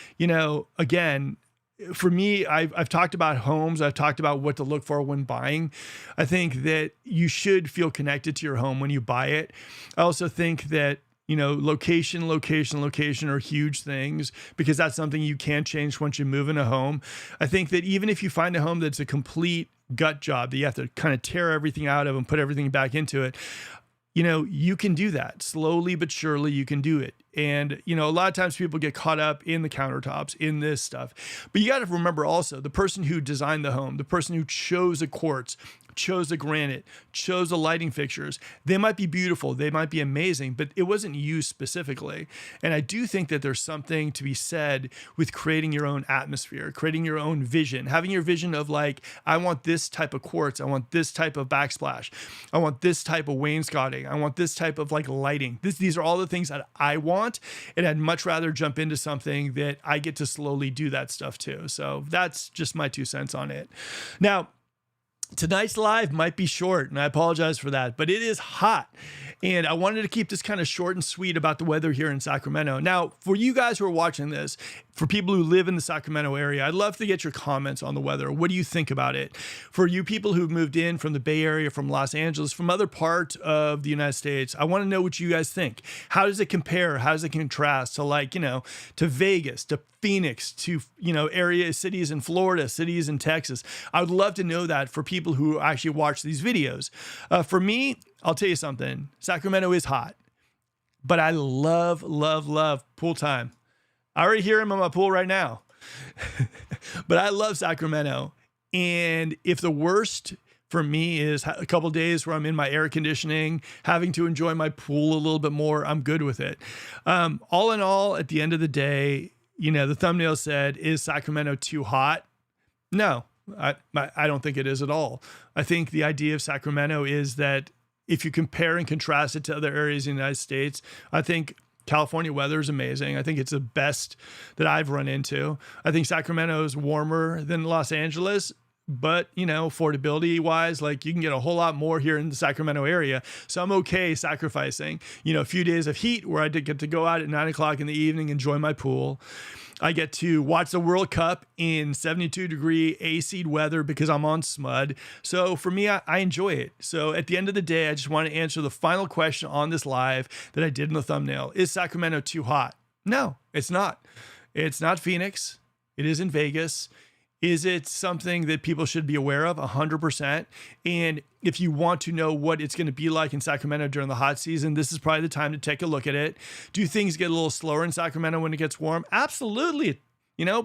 again, for me, I've talked about homes. I've talked about what to look for when buying. I think that you should feel connected to your home when you buy it. I also think that, location are huge things because that's something you can change once you move in a home. I think that even if you find a home that's a complete gut job that you have to kind of tear everything out of and put everything back into it, you can do that slowly, but surely you can do it. And, a lot of times people get caught up in the countertops, in this stuff. But you got to remember also the person who designed the home, the person who chose the quartz, chose the granite, chose the lighting fixtures. They might be beautiful. They might be amazing, but it wasn't you specifically. And I do think that there's something to be said with creating your own atmosphere, creating your own vision, having your vision of like, I want this type of quartz. I want this type of backsplash. I want this type of wainscoting. I want this type of like lighting. These are all the things that I want. And I'd much rather jump into something that I get to slowly do that stuff too. So that's just my 2 cents on it. Now, tonight's live might be short, and I apologize for that, but it is hot. And I wanted to keep this kind of short and sweet about the weather here in Sacramento. Now, for you guys who are watching this, for people who live in the Sacramento area, I'd love to get your comments on the weather. What do you think about it? For you people who've moved in from the Bay Area, from Los Angeles, from other parts of the United States, I want to know what you guys think. How does it compare? How does it contrast to to Vegas, to Phoenix, to, cities in Florida, cities in Texas? I would love to know that for people who actually watch these videos. For me, I'll tell you something. Sacramento is hot, but I love, love, love pool time. I already hear him on my pool right now, but I love Sacramento. And if the worst for me is a couple of days where I'm in my air conditioning, having to enjoy my pool a little bit more, I'm good with it. All in all, at the end of the day, the thumbnail said, is Sacramento too hot? No, I don't think it is at all. I think the idea of Sacramento is that if you compare and contrast it to other areas in the United States, I think California weather is amazing. I think it's the best that I've run into. I think Sacramento is warmer than Los Angeles, but affordability wise, like you can get a whole lot more here in the Sacramento area. So I'm okay sacrificing, a few days of heat where I did get to go out at 9 o'clock in the evening, enjoy my pool. I get to watch the World Cup in 72-degree AC weather because I'm on SMUD. So for me, I enjoy it. So at the end of the day, I just want to answer the final question on this live that I did in the thumbnail. Is Sacramento too hot? No, it's not. It's not Phoenix. It isn't Vegas. Is it something that people should be aware of? 100%. And if you want to know what it's going to be like in Sacramento during the hot season, this is probably the time to take a look at it. Do things get a little slower in Sacramento when it gets warm? Absolutely.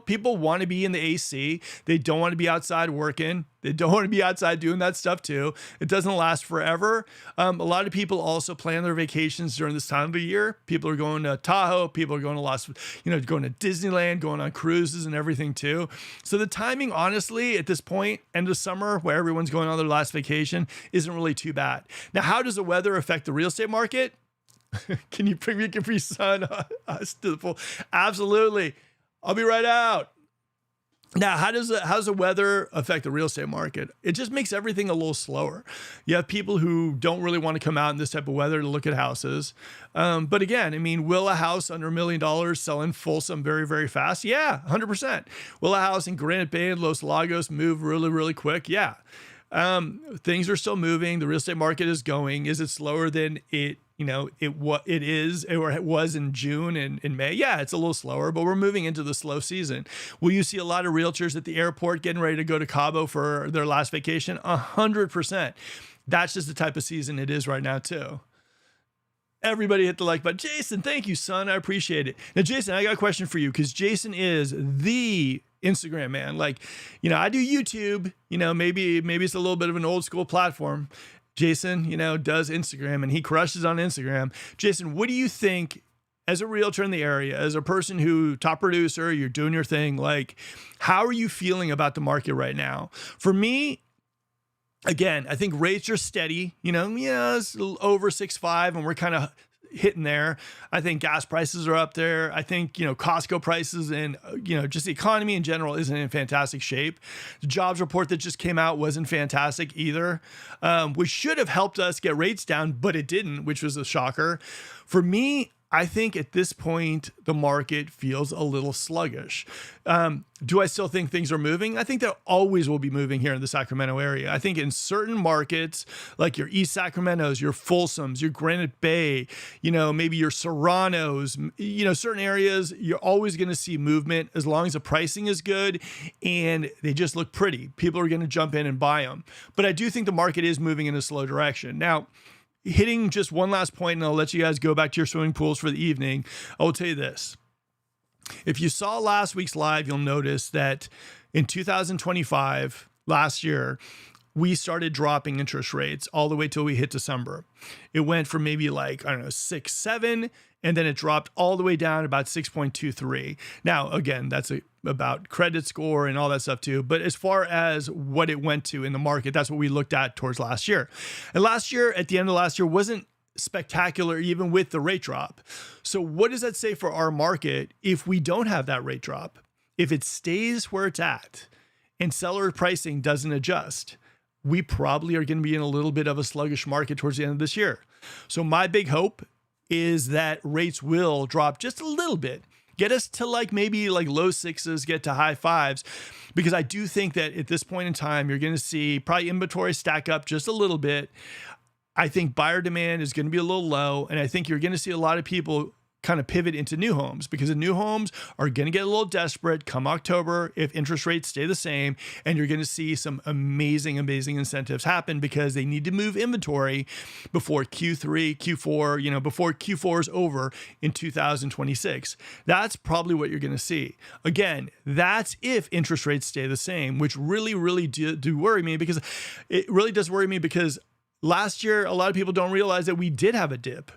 People want to be in the AC. They don't want to be outside working. They don't want to be outside doing that stuff too. It doesn't last forever. A lot of people also plan their vacations during this time of the year. People are going to Tahoe. People are going to going to Disneyland, going on cruises and everything too. So the timing, honestly, at this point, end of summer, where everyone's going on their last vacation, isn't really too bad. Now, how does the weather affect the real estate market? Can you bring me a Capri Sun us to the pool? Absolutely. I'll be right out. Now, how's the weather affect the real estate market? It just makes everything a little slower. You have people who don't really want to come out in this type of weather to look at houses. But again, will a house under $1 million sell in Folsom very, very fast? Yeah, 100%. Will a house in Granite Bay and Los Lagos move really, really quick? Yeah. Things are still moving. The real estate market is going. Is it slower than it was in June and in May? Yeah, it's a little slower, but we're moving into the slow season. Will you see a lot of realtors at the airport getting ready to go to Cabo for their last vacation? 100%. That's just the type of season it is right now too. Everybody hit the like button. Jason, thank you, son. I appreciate it. Now, Jason, I got a question for you because Jason is the Instagram man. I do YouTube, maybe it's a little bit of an old school platform. Jason, does Instagram and he crushes on Instagram. Jason, what do you think as a realtor in the area, as a person top producer, you're doing your thing, how are you feeling about the market right now? For me, again, I think rates are steady, it's over 6.5 and we're kind of hitting there. I think gas prices are up there. I think, Costco prices and, just the economy in general isn't in fantastic shape. The jobs report that just came out wasn't fantastic either, which should have helped us get rates down, but it didn't, which was a shocker. For me, I think at this point, the market feels a little sluggish. Do I still think things are moving? I think they always will be moving here in the Sacramento area. I think in certain markets, like your East Sacramentos, your Folsoms, your Granite Bay, maybe your Serranos, certain areas, you're always going to see movement as long as the pricing is good and they just look pretty. People are going to jump in and buy them. But I do think the market is moving in a slow direction. Now, hitting just one last point, and I'll let you guys go back to your swimming pools for the evening. I will tell you this. If you saw last week's live, you'll notice that in 2025, last year, we started dropping interest rates all the way till we hit December. It went from maybe 6, 7, and then it dropped all the way down about 6.23. Now, again, that's about credit score and all that stuff too. But as far as what it went to in the market, that's what we looked at towards last year. And last year, at the end of last year, wasn't spectacular even with the rate drop. So what does that say for our market if we don't have that rate drop? If it stays where it's at and seller pricing doesn't adjust, we probably are going to be in a little bit of a sluggish market towards the end of this year. So my big hope is that rates will drop just a little bit, get us to maybe low 6s, get to high 5s, because I do think that at this point in time, you're going to see probably inventory stack up just a little bit. I think buyer demand is going to be a little low, and I think you're going to see a lot of people kind of pivot into new homes because the new homes are going to get a little desperate come October if interest rates stay the same, and you're going to see some amazing incentives happen because they need to move inventory before Q3, Q4, before Q4 is over in 2026. That's probably what you're going to see. Again, that's if interest rates stay the same, which really do worry me, because it really does worry me because last year, a lot of people don't realize that we did have a dip.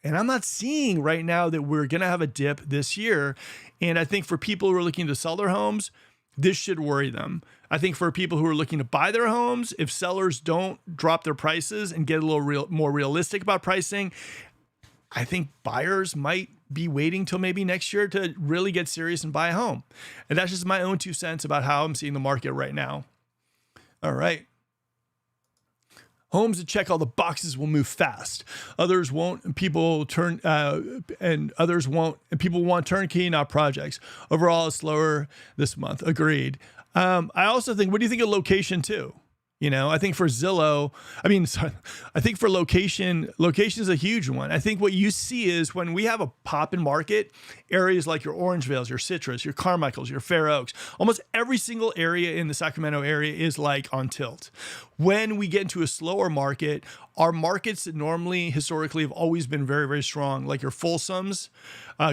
And I'm not seeing right now that we're going to have a dip this year. And I think for people who are looking to sell their homes, this should worry them. I think for people who are looking to buy their homes, if sellers don't drop their prices and get a little more realistic about pricing, I think buyers might be waiting till maybe next year to really get serious and buy a home. And that's just my own 2 cents about how I'm seeing the market right now. All right. Homes that check all the boxes will move fast. Others won't. And people want turnkey, not projects. Overall, it's slower this month. Agreed. I also think, what do you think of location too? I think for Zillow, I think for location is a huge one. I think what you see is when we have a pop in market, areas like your Orangevales, your Citrus, your Carmichaels, your Fair Oaks, almost every single area in the Sacramento area is on tilt. When we get into a slower market, our markets that normally historically have always been very strong, like your Folsoms,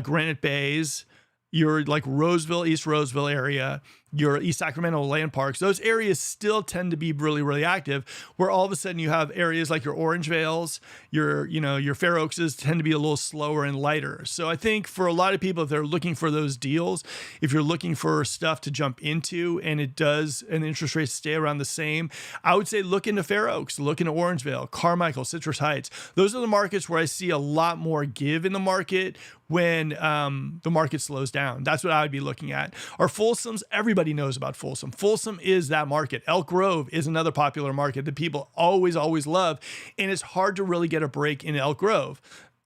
Granite Bays, your Roseville, East Roseville area, your East Sacramento land parks, those areas still tend to be really active, where all of a sudden you have areas like your Orangevales, your Fair Oakses tend to be a little slower and lighter. So I think for a lot of people, if they're looking for those deals, if you're looking for stuff to jump into and interest rates stay around the same, I would say look into Fair Oaks, look into Orangevale, Carmichael, Citrus Heights. Those are the markets where I see a lot more give in the market when the market slows down. That's what I would be looking at. Our Folsoms, everybody knows about Folsom. Folsom is that market. Elk Grove is another popular market that people always love, and it's hard to really get a break in Elk Grove.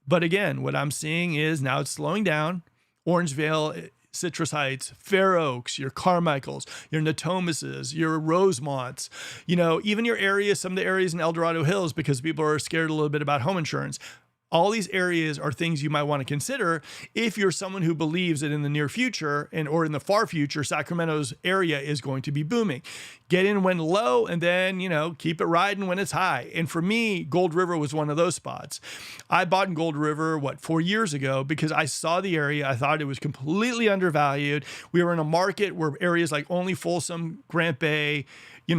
But again, what I'm seeing is now it's slowing down. Orangevale, Citrus Heights, Fair Oaks, your Carmichaels, your Natomases, your Rosemonts, even your areas, some of the areas in El Dorado Hills, because people are scared a little bit about home insurance. All these areas are things you might want to consider if you're someone who believes that in the near future or in the far future, Sacramento's area is going to be booming. Get in when low and then, keep it riding when it's high. And for me, Gold River was one of those spots. I bought in Gold River, 4 years ago, because I saw the area. I thought it was completely undervalued. We were in a market where areas like only Folsom, Grant Bay,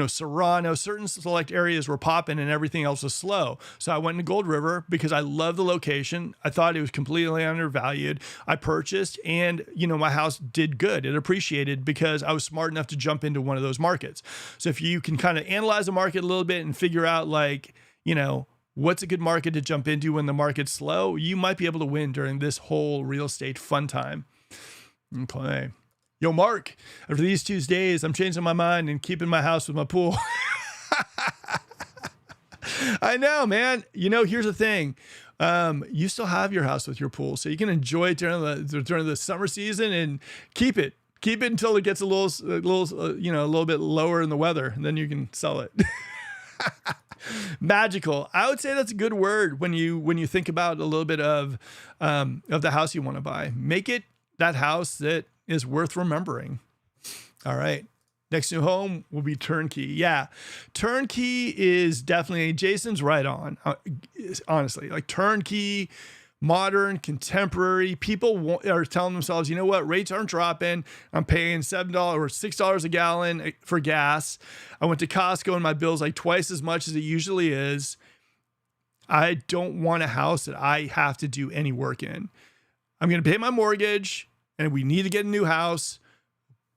Serrano, certain select areas were popping and everything else was slow. So I went to Gold River because I love the location. I thought it was completely undervalued. I purchased and, my house did good. It appreciated because I was smart enough to jump into one of those markets. So if you can kind of analyze the market a little bit and figure out what's a good market to jump into when the market's slow, you might be able to win during this whole real estate fun time. Okay. Yo, Mark, after these Tuesdays, I'm changing my mind and keeping my house with my pool. I know, man. Here's the thing. You still have your house with your pool, so you can enjoy it during the summer season and keep it. Keep it until it gets a little bit lower in the weather, and then you can sell it. Magical. I would say that's a good word when you think about a little bit of the house you want to buy. Make it that house that is worth remembering. All right. Next new home will be turnkey. Yeah. Turnkey is definitely, Jason's right on. Honestly, like turnkey, modern, contemporary. People are telling themselves, you know what? Rates aren't dropping. I'm paying $7 or $6 a gallon for gas. I went to Costco and my bill's like twice as much as it usually is. I don't want a house that I have to do any work in. I'm going to pay my mortgage and we need to get a new house,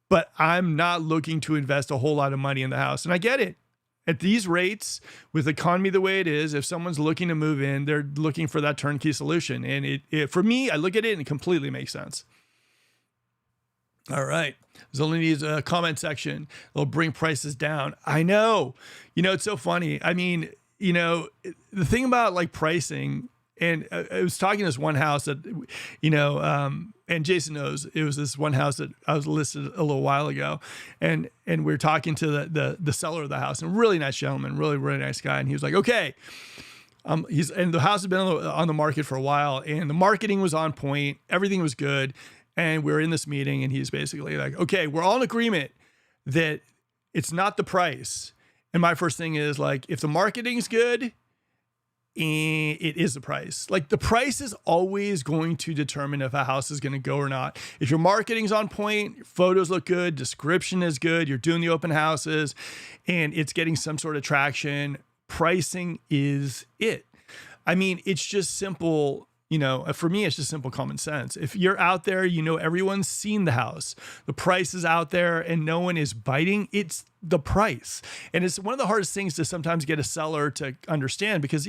but I'm not looking to invest a whole lot of money in the house. And I get it. At these rates, with the economy the way it is, if someone's looking to move in, they're looking for that turnkey solution. And for me, I look at it and it completely makes sense. All right. Zolini needs a comment section. It'll bring prices down. I know. It's so funny. I mean, the thing about like pricing, and I was talking to this one house that, and Jason knows it was this one house that I was listed a little while ago, and we were talking to the seller of the house, and really nice gentleman, really, really nice guy. And he was like, okay, and the house had been on the market for a while, and the marketing was on point. Everything was good. And we were in this meeting and he's basically like, okay, we're all in agreement that it's not the price. And my first thing is like, if the marketing's good, it is the price. Like the price is always going to determine if a house is going to go or not. If your marketing's on point, your photos look good, description is good, you're doing the open houses and it's getting some sort of traction, pricing is it. I mean, it's just simple. For me, it's just simple common sense. If you're out there, everyone's seen the house, the price is out there and no one is biting. It's the price. And it's one of the hardest things to sometimes get a seller to understand because,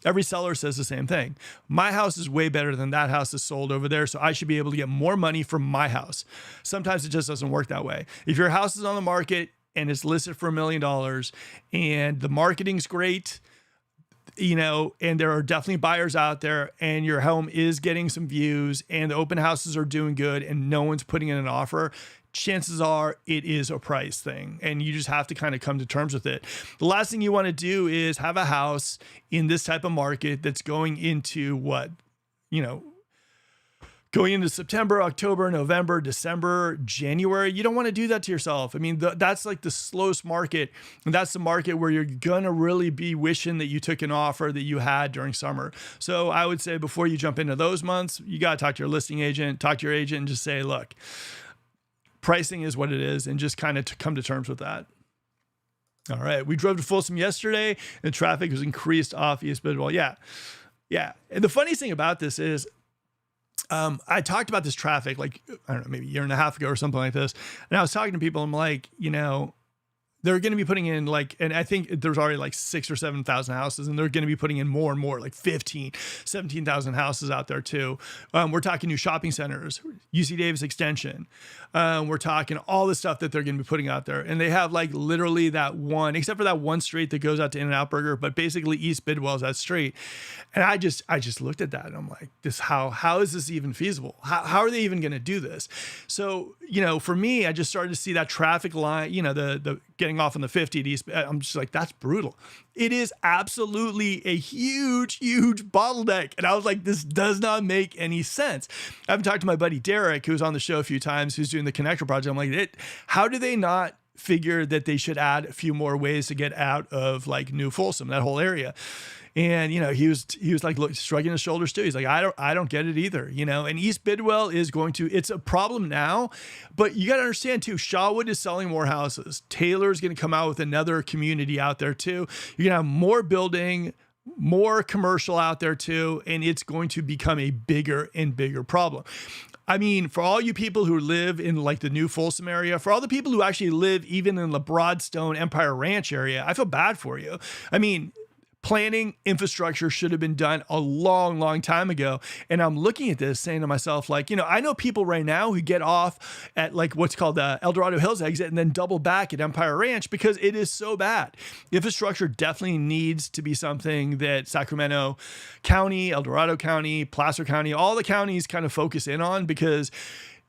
every seller says the same thing. My house is way better than that house is sold over there. So I should be able to get more money for my house. Sometimes it just doesn't work that way. If your house is on the market and it's listed for $1 million and the marketing's great, and there are definitely buyers out there and your home is getting some views and the open houses are doing good and no one's putting in an offer, chances are it is a price thing and you just have to kind of come to terms with it. The last thing you want to do is have a house in this type of market that's going into going into September, October, November, December, January. You don't want to do that to yourself. I mean, that's like the slowest market. And that's the market where you're going to really be wishing that you took an offer that you had during summer. So I would say before you jump into those months, you got to talk to your listing agent, talk to your agent and just say, look, pricing is what it is. And just kind of come to terms with that. All right. We drove to Folsom yesterday and traffic was increased off East Bidwell. Yeah. Yeah. And the funniest thing about this is, I talked about this traffic, like, I don't know, maybe a year and a half ago or something like this. And I was talking to people, I'm like, they're going to be putting in and I think there's already like 6,000 or 7,000 houses and they're going to be putting in more and more, like 17,000 houses out there too. We're talking new shopping centers, UC Davis extension. We're talking all the stuff that they're going to be putting out there. And they have like literally that one, except for that one street that goes out to In-N-Out Burger, but basically East Bidwell is that street. And I just looked at that and I'm like, how is this even feasible? How are they even going to do this? So, for me, I just started to see that traffic line, the getting off on the 50 at East. I'm just like, that's brutal. It is absolutely a huge, huge bottleneck. And I was like, this does not make any sense. I've talked to my buddy Derek, who's on the show a few times, who's doing the Connector project. I'm like, how do they not figure that they should add a few more ways to get out of like New Folsom, that whole area? And, he was like shrugging his shoulders too. He's like, I don't get it either, and East Bidwell is it's a problem now, but you got to understand too, Shawwood is selling more houses. Taylor's going to come out with another community out there too. You're going to have more building, more commercial out there too. And it's going to become a bigger and bigger problem. I mean, for all you people who live in like the New Folsom area, for all the people who actually live even in the Broadstone Empire Ranch area, I feel bad for you. I mean, Planning, infrastructure should have been done a long, long time ago. And I'm looking at this saying to myself, like, I know people right now who get off at like what's called the El Dorado Hills exit and then double back at Empire Ranch because it is so bad. Infrastructure definitely needs to be something that Sacramento County, El Dorado County, Placer County, all the counties kind of focus in on, because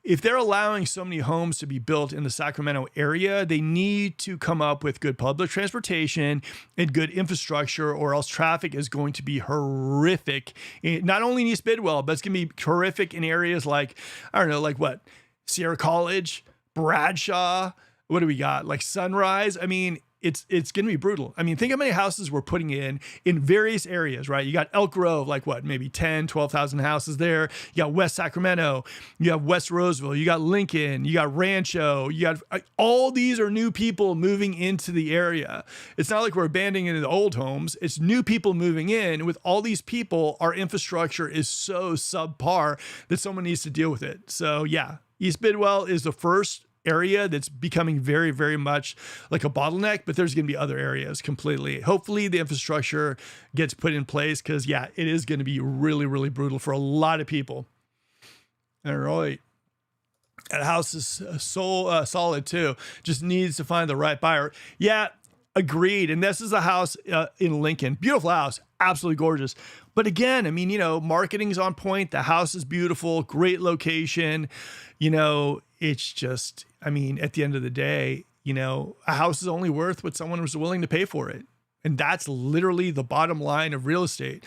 if they're allowing so many homes to be built in the Sacramento area, they need to come up with good public transportation and good infrastructure, or else traffic is going to be horrific. Not only in East Bidwell, but it's going to be horrific in areas like, I don't know, like what? Sierra College, Bradshaw, what do we got? Like Sunrise. I mean, it's going to be brutal. I mean, think how many houses we're putting in various areas, right? You got Elk Grove, like what, maybe 10, 12,000 houses there. You got West Sacramento, you have West Roseville, you got Lincoln, you got Rancho, you got all these are new people moving into the area. It's not like we're abandoning the old homes. It's new people moving in. And with all these people, our infrastructure is so subpar that someone needs to deal with it. So yeah, East Bidwell is the first area that's becoming very, very much like a bottleneck, but there's going to be other areas completely. Hopefully the infrastructure gets put in place, because yeah, it is going to be really, really brutal for a lot of people. All right. That house is so solid too. Just needs to find the right buyer. Yeah, agreed. And this is a house in Lincoln. Beautiful house. Absolutely gorgeous. But again, I mean, marketing's on point. The house is beautiful. Great location. It's just, I mean, at the end of the day, a house is only worth what someone was willing to pay for it. And that's literally the bottom line of real estate.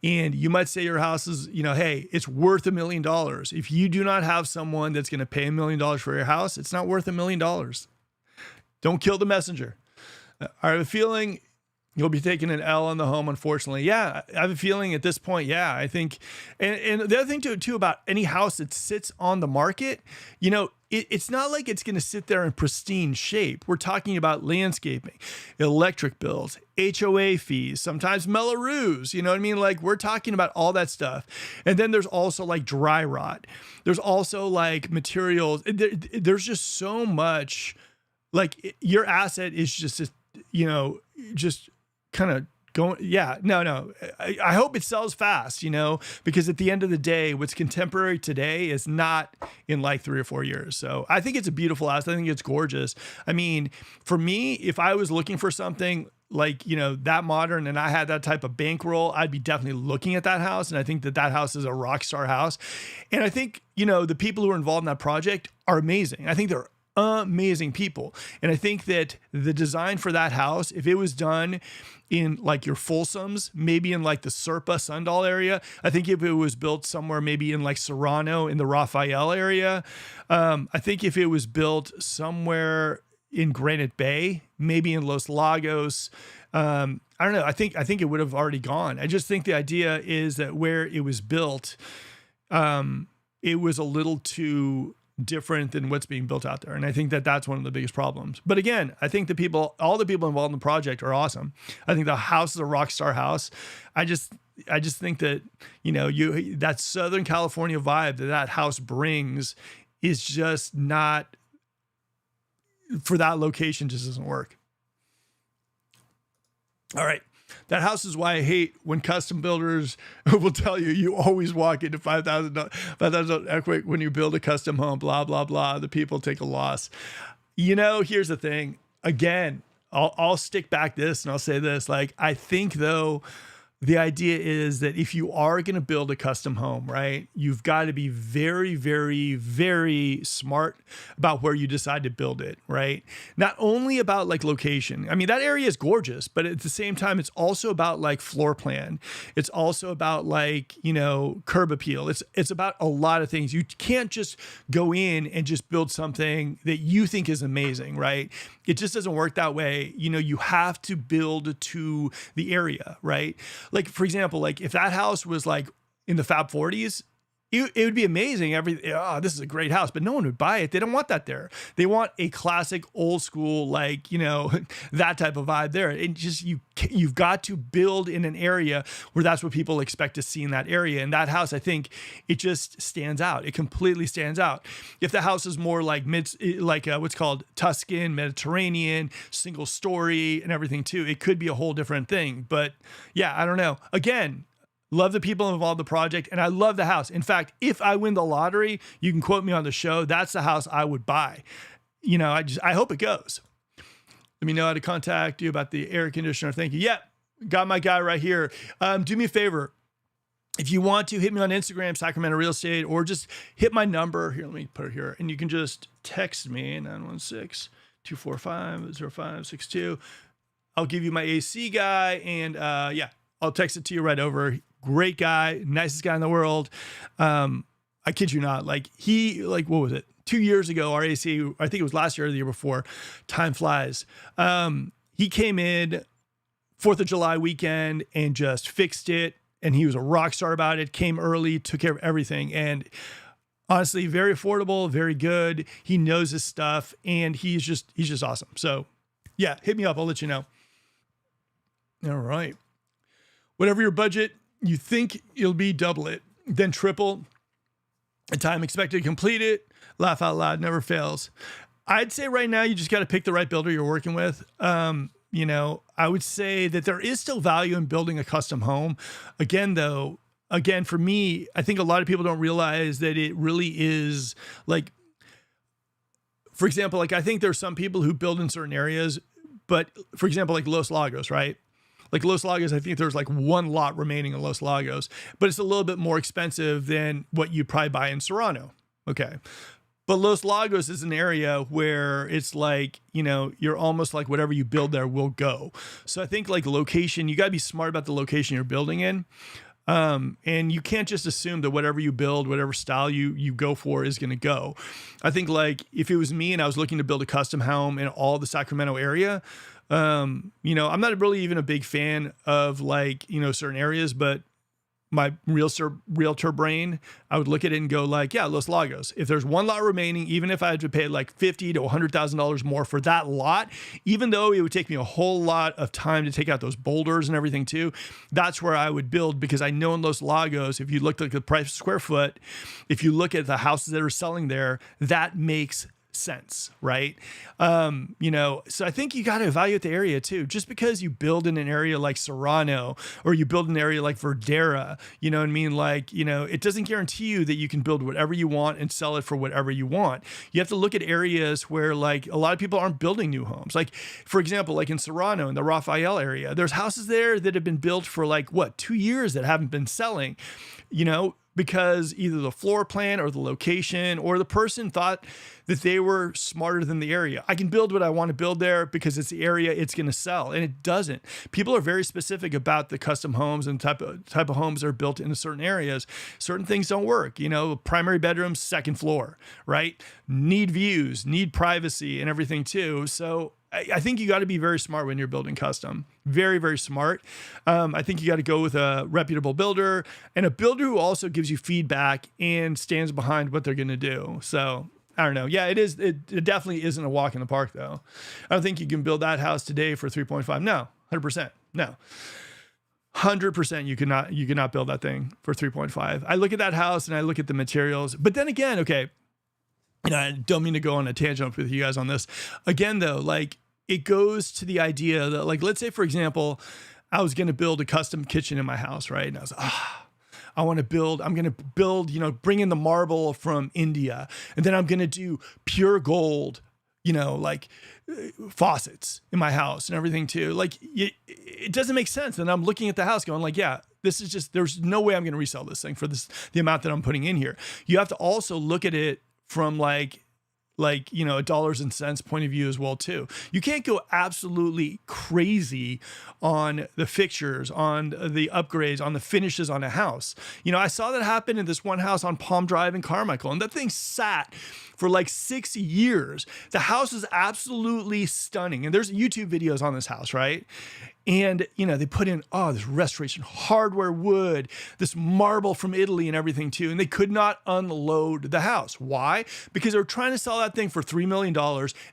And you might say your house is, hey, it's worth $1 million. If you do not have someone that's going to pay $1 million for your house, it's not worth $1 million. Don't kill the messenger. I have a feeling you'll be taking an L on the home, unfortunately. Yeah, I have a feeling at this point, yeah, I think. And the other thing too about any house that sits on the market, it's not like it's going to sit there in pristine shape. We're talking about landscaping, electric bills, HOA fees, sometimes Melloroos, you know what I mean? Like, we're talking about all that stuff. And then there's also like dry rot. There's also like materials. There's just so much, like your asset is just kind of going, yeah, no. I hope it sells fast, because at the end of the day, what's contemporary today is not in like 3 or 4 years. So I think it's a beautiful house. I think it's gorgeous. I mean, for me, if I was looking for something like, that modern and I had that type of bankroll, I'd be definitely looking at that house. And I think that house is a rock star house. And I think, the people who are involved in that project are amazing. I think they're amazing people. And I think that the design for that house, if it was done in like your Folsoms, maybe in like the Serpa Sundal area, I think if it was built somewhere, maybe in like Serrano in the Raphael area, I think if it was built somewhere in Granite Bay, maybe in Los Lagos, I don't know. I think it would have already gone. I just think the idea is that where it was built, it was a little too different than what's being built out there. And I think that that's one of the biggest problems. But again, I think all the people involved in the project are awesome. I think the house is a rock star house. I just think that, that Southern California vibe that house brings is just not, for that location, just doesn't work. All right. That house is why I hate when custom builders will tell you always walk into $5,000 equity when you build a custom home, blah, blah, blah. The people take a loss. Here's the thing. Again, I'll stick back this and I'll say this. Like, I think though, the idea is that if you are going to build a custom home, right, you've got to be very, very, very smart about where you decide to build it, right? Not only about like location. I mean, that area is gorgeous, but at the same time, it's also about like floor plan. It's also about like, curb appeal. It's about a lot of things. You can't just go in and just build something that you think is amazing, right? It just doesn't work that way. You have to build to the area, right? Like, for example, like if that house was like in the Fab 40s, it would be amazing. This is a great house, but no one would buy it. They don't want that there. They want a classic old school, like, that type of vibe there. And just, you've got to build in an area where that's what people expect to see in that area. And that house, I think it just stands out. It completely stands out. If the house is more like what's called Tuscan, Mediterranean, single story and everything too, it could be a whole different thing. But yeah, I don't know. Again, love the people involved in the project, and I love the house. In fact, if I win the lottery, you can quote me on the show. That's the house I would buy. I hope it goes. Let me know how to contact you about the air conditioner. Thank you. Yeah, got my guy right here. Do me a favor. If you want to, hit me on Instagram, Sacramento Real Estate, or just hit my number. Here, let me put it here. And you can just text me, 916-245-0562. I'll give you my AC guy, and I'll text it to you right over. Great guy, nicest guy in the world. I kid you not. What was it? 2 years ago, our AC, I think it was last year or the year before, time flies. He came in 4th of July weekend and just fixed it. And he was a rock star about it, came early, took care of everything. And honestly, very affordable, very good. He knows his stuff, and he's just awesome. So yeah, hit me up. I'll let you know. All right. Whatever your budget, you think it'll be, double it, then triple. The time expected to complete it. Laugh out loud, never fails. I'd say right now you just got to pick the right builder you're working with. I would say that there is still value in building a custom home. Again, for me, I think a lot of people don't realize that it really is like, for example, like I think there's some people who build in certain areas, but for example, like Los Lagos, right? Like Los Lagos, I think there's like one lot remaining in Los Lagos, but it's a little bit more expensive than what you probably buy in Serrano. Okay. But Los Lagos is an area where it's like, you're almost like whatever you build there will go. So I think like location, you got to be smart about the location you're building in. And you can't just assume that whatever you build, whatever style you go for is going to go. I think like if it was me and I was looking to build a custom home in all the Sacramento area, I'm not really even a big fan of like, certain areas, but my realtor brain, I would look at it and go like, yeah, Los Lagos. If there's one lot remaining, even if I had to pay like $50,000 to $100,000 more for that lot, even though it would take me a whole lot of time to take out those boulders and everything too, that's where I would build, because I know in Los Lagos, if you look at the price per square foot, if you look at the houses that are selling there, that makes sense, right? So I think you got to evaluate the area too. Just because you build in an area like Serrano or you build an area like Verdera, you know what I mean? Like, it doesn't guarantee you that you can build whatever you want and sell it for whatever you want. You have to look at areas where like a lot of people aren't building new homes. Like, for example, like in Serrano, in the Rafael area, there's houses there that have been built for like 2 years that haven't been selling, because either the floor plan or the location or the person thought that they were smarter than the area. I can build what I want to build there because it's the area it's going to sell, and it doesn't. People are very specific about the custom homes and type of homes that are built into certain areas. Certain things don't work. Primary bedrooms, second floor, right? Need views, need privacy and everything too. So I think you got to be very smart when you're building custom. Very, very smart. I think you got to go with a reputable builder, and a builder who also gives you feedback and stands behind what they're going to do. So I don't know. Yeah, it is. It definitely isn't a walk in the park though. I don't think you can build that house today for 3.5. No, 100%. No. 100% you cannot build that thing for 3.5. I look at that house and I look at the materials, but then again, okay, I don't mean to go on a tangent with you guys on this. Again, though, like it goes to the idea that, like, let's say, for example, I was going to build a custom kitchen in my house, right? And I was I'm going to build, bring in the marble from India. And then I'm going to do pure gold, faucets in my house and everything too. Like it doesn't make sense. And I'm looking at the house going like, yeah, this is just, there's no way I'm going to resell this thing for the amount that I'm putting in here. You have to also look at it from like a dollars and cents point of view as well too. You can't go absolutely crazy on the fixtures, on the upgrades, on the finishes on a house. I saw that happen in this one house on Palm Drive in Carmichael, and that thing sat for like 6 years. The house is absolutely stunning, and there's YouTube videos on this house, right? And, they put in, this restoration hardware wood, this marble from Italy and everything too. And they could not unload the house. Why? Because they were trying to sell that thing for $3 million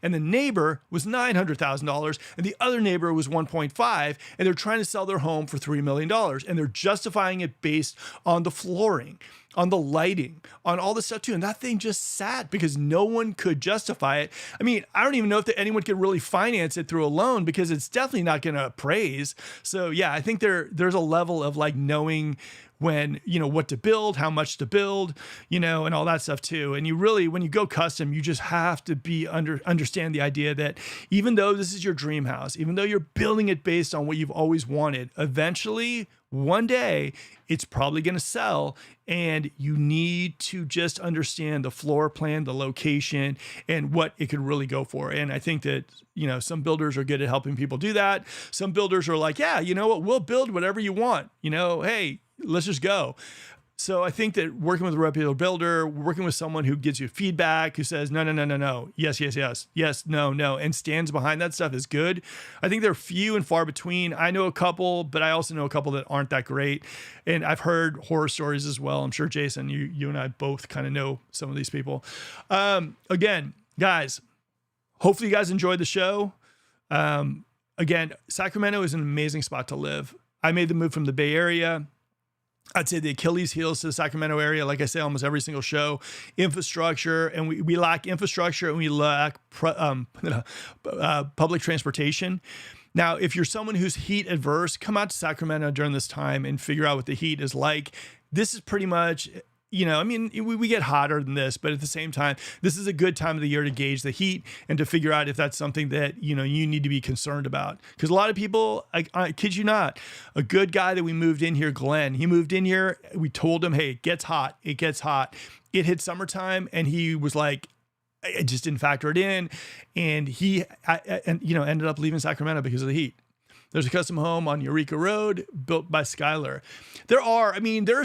and the neighbor was $900,000 and the other neighbor was 1.5, and they're trying to sell their home for $3 million. And they're justifying it based on the flooring, on the lighting, on all this stuff too. And that thing just sat because no one could justify it. I mean, I don't even know if anyone could really finance it through a loan because it's definitely not going to appraise. So yeah, I think there's a level of like knowing when, what to build, how much to build, and all that stuff too. And you really, when you go custom, you just have to understand the idea that even though this is your dream house, even though you're building it based on what you've always wanted, eventually one day it's probably going to sell, and you need to just understand the floor plan, the location, and what it could really go for. And I think that, some builders are good at helping people do that. Some builders are like, yeah, you know what, we'll build whatever you want. Hey, let's just go. So I think that working with a reputable builder, working with someone who gives you feedback, who says, no, yes, no, and stands behind that stuff is good. I think they're few and far between. I know a couple, but I also know a couple that aren't that great. And I've heard horror stories as well. I'm sure, Jason, you and I both kind of know some of these people. Again, guys, hopefully you guys enjoyed the show. Again, Sacramento is an amazing spot to live. I made the move from the Bay Area. I'd say the Achilles heels to the Sacramento area, like I say, almost every single show, infrastructure, and we lack infrastructure and we lack public transportation. Now, if you're someone who's heat adverse, come out to Sacramento during this time and figure out what the heat is like. This is pretty much, we get hotter than this, but at the same time, this is a good time of the year to gauge the heat and to figure out if that's something that, you need to be concerned about. Because a lot of people, I kid you not, a good guy that we moved in here, Glenn, he moved in here. We told him, hey, it gets hot. It hit summertime and he was like, I just didn't factor it in. And he, ended up leaving Sacramento because of the heat. There's a custom home on Eureka Road built by Skylar. There are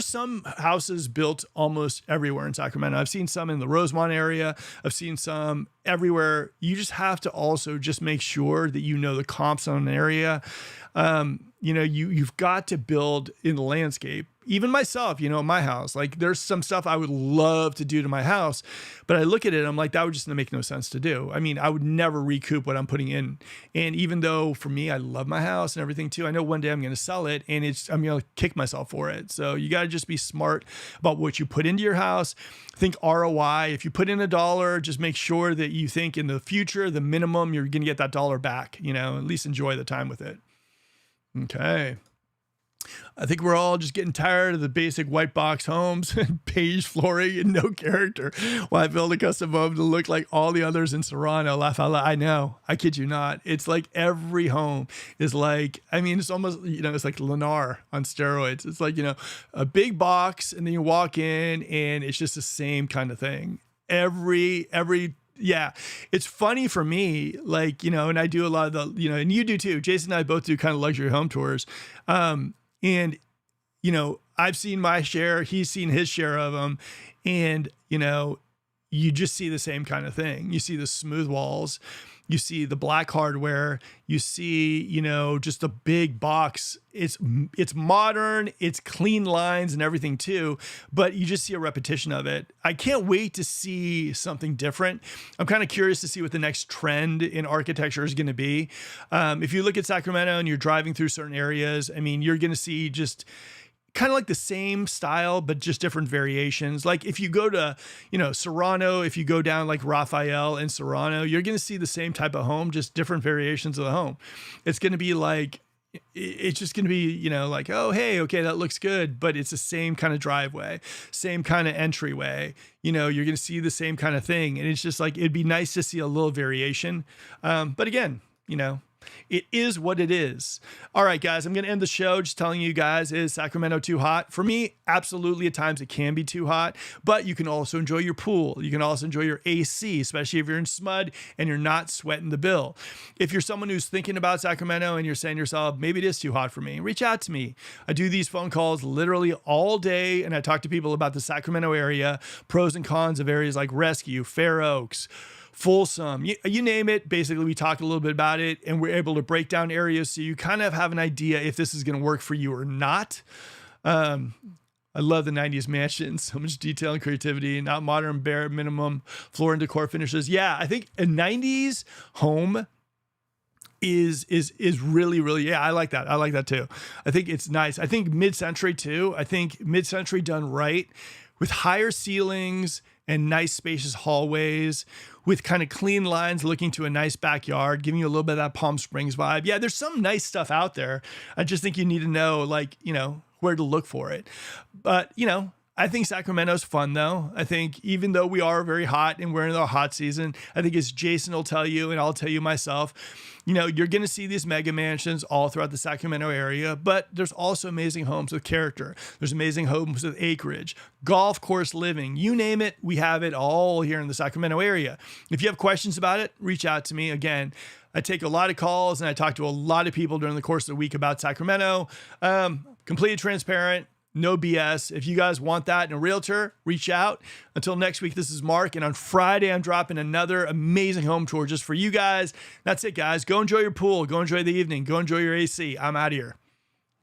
some houses built almost everywhere in Sacramento. I've seen some in the Rosemont area. I've seen some everywhere. You just have to also just make sure that the comps on an area. You've got to build in the landscape. Even myself, in my house, like there's some stuff I would love to do to my house, but I look at it, I'm like, that would just make no sense to do. I mean, I would never recoup what I'm putting in. And even though for me, I love my house and everything too, I know one day I'm going to sell it and I'm going to kick myself for it. So you got to just be smart about what you put into your house. Think ROI. If you put in $1, just make sure that you think in the future, the minimum, you're going to get that dollar back, at least enjoy the time with it. Okay. I think we're all just getting tired of the basic white box homes and beige flooring and no character. While I build a custom home to look like all the others in Serrano, laugh out loud. I know, I kid you not. It's like every home is like, it's almost, it's like Lennar on steroids. It's like, a big box and then you walk in and it's just the same kind of thing. Yeah, it's funny for me, like, and I do a lot of the, and you do too. Jason and I both do kind of luxury home tours. And, I've seen my share, he's seen his share of them. And, you just see the same kind of thing. You see the smooth walls, you see the black hardware, you see, just the big box. It's modern, it's clean lines and everything too, but you just see a repetition of it. I can't wait to see something different. I'm kind of curious to see what the next trend in architecture is going to be. If you look at Sacramento and you're driving through certain areas, you're going to see just kind of like the same style, but just different variations. Like if you go to, Serrano, if you go down like Raphael and Serrano, you're going to see the same type of home, just different variations of the home. It's going to be like, it's just going to be, like, oh, hey, okay, that looks good, but it's the same kind of driveway, same kind of entryway. You're going to see the same kind of thing. And it's just like, it'd be nice to see a little variation. But again, it is what it is. All right, guys, I'm going to end the show just telling you guys, is Sacramento too hot? For me, absolutely. At times it can be too hot, but you can also enjoy your pool. You can also enjoy your AC, especially if you're in SMUD and you're not sweating the bill. If you're someone who's thinking about Sacramento and you're saying to yourself, maybe it is too hot for me, reach out to me. I do these phone calls literally all day, and I talk to people about the Sacramento area, pros and cons of areas like Rescue, Fair Oaks, Folsom, you name it. Basically, we talked a little bit about it, and we're able to break down areas so you kind of have an idea if this is going to work for you or not. I love the 90s mansion. So much detail and creativity, not modern, bare minimum floor and decor finishes. Yeah, I think a 90s home is really, really, yeah, I like that. I like that too. I think it's nice. I think mid-century too. I think mid-century done right with higher ceilings and nice spacious hallways with kind of clean lines looking to a nice backyard, giving you a little bit of that Palm Springs vibe. Yeah, there's some nice stuff out there. I just think you need to know, like, where to look for it. But, I think Sacramento's fun though. I think even though we are very hot and we're in the hot season, I think as Jason will tell you, and I'll tell you myself, you're going to see these mega mansions all throughout the Sacramento area, but there's also amazing homes with character. There's amazing homes with acreage, golf course living, you name it. We have it all here in the Sacramento area. If you have questions about it, reach out to me. Again, I take a lot of calls and I talk to a lot of people during the course of the week about Sacramento. Completely transparent. No BS. If you guys want that in a realtor, reach out. Until next week, this is Mark. And on Friday, I'm dropping another amazing home tour just for you guys. That's it, guys. Go enjoy your pool. Go enjoy the evening. Go enjoy your AC. I'm out of here.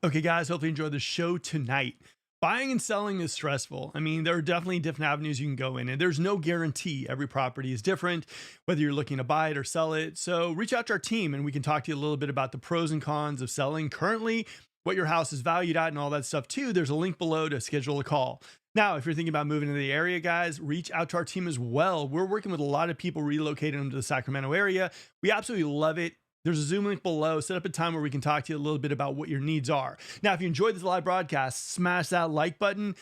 Okay, guys. Hopefully you enjoyed the show tonight. Buying and selling is stressful. I mean, there are definitely different avenues you can go in, and there's no guarantee. Every property is different, whether you're looking to buy it or sell it. So reach out to our team and we can talk to you a little bit about the pros and cons of selling currently, what your house is valued at, and all that stuff too. There's a link below to schedule a call. Now, if you're thinking about moving to the area, guys, reach out to our team as well. We're working with a lot of people relocating them to the Sacramento area. We absolutely love it. There's a Zoom link below. Set up a time where we can talk to you a little bit about what your needs are. Now, if you enjoyed this live broadcast, smash that like button.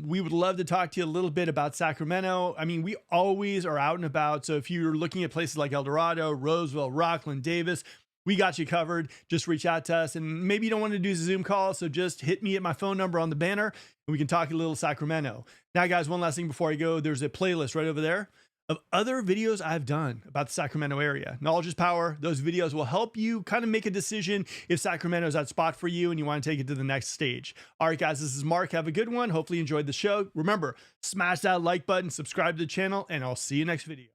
We would love to talk to you a little bit about Sacramento. I mean, we always are out and about. So if you're looking at places like El Dorado, Roseville, Rockland, Davis, we got you covered. Just reach out to us. And maybe you don't want to do a Zoom call, so just hit me at my phone number on the banner and we can talk a little Sacramento. Now, guys, one last thing before I go. There's a playlist right over there of other videos I've done about the Sacramento area. Knowledge is power. Those videos will help you kind of make a decision if Sacramento is that spot for you and you want to take it to the next stage. All right, guys, this is Mark. Have a good one. Hopefully you enjoyed the show. Remember, smash that like button, subscribe to the channel, and I'll see you next video.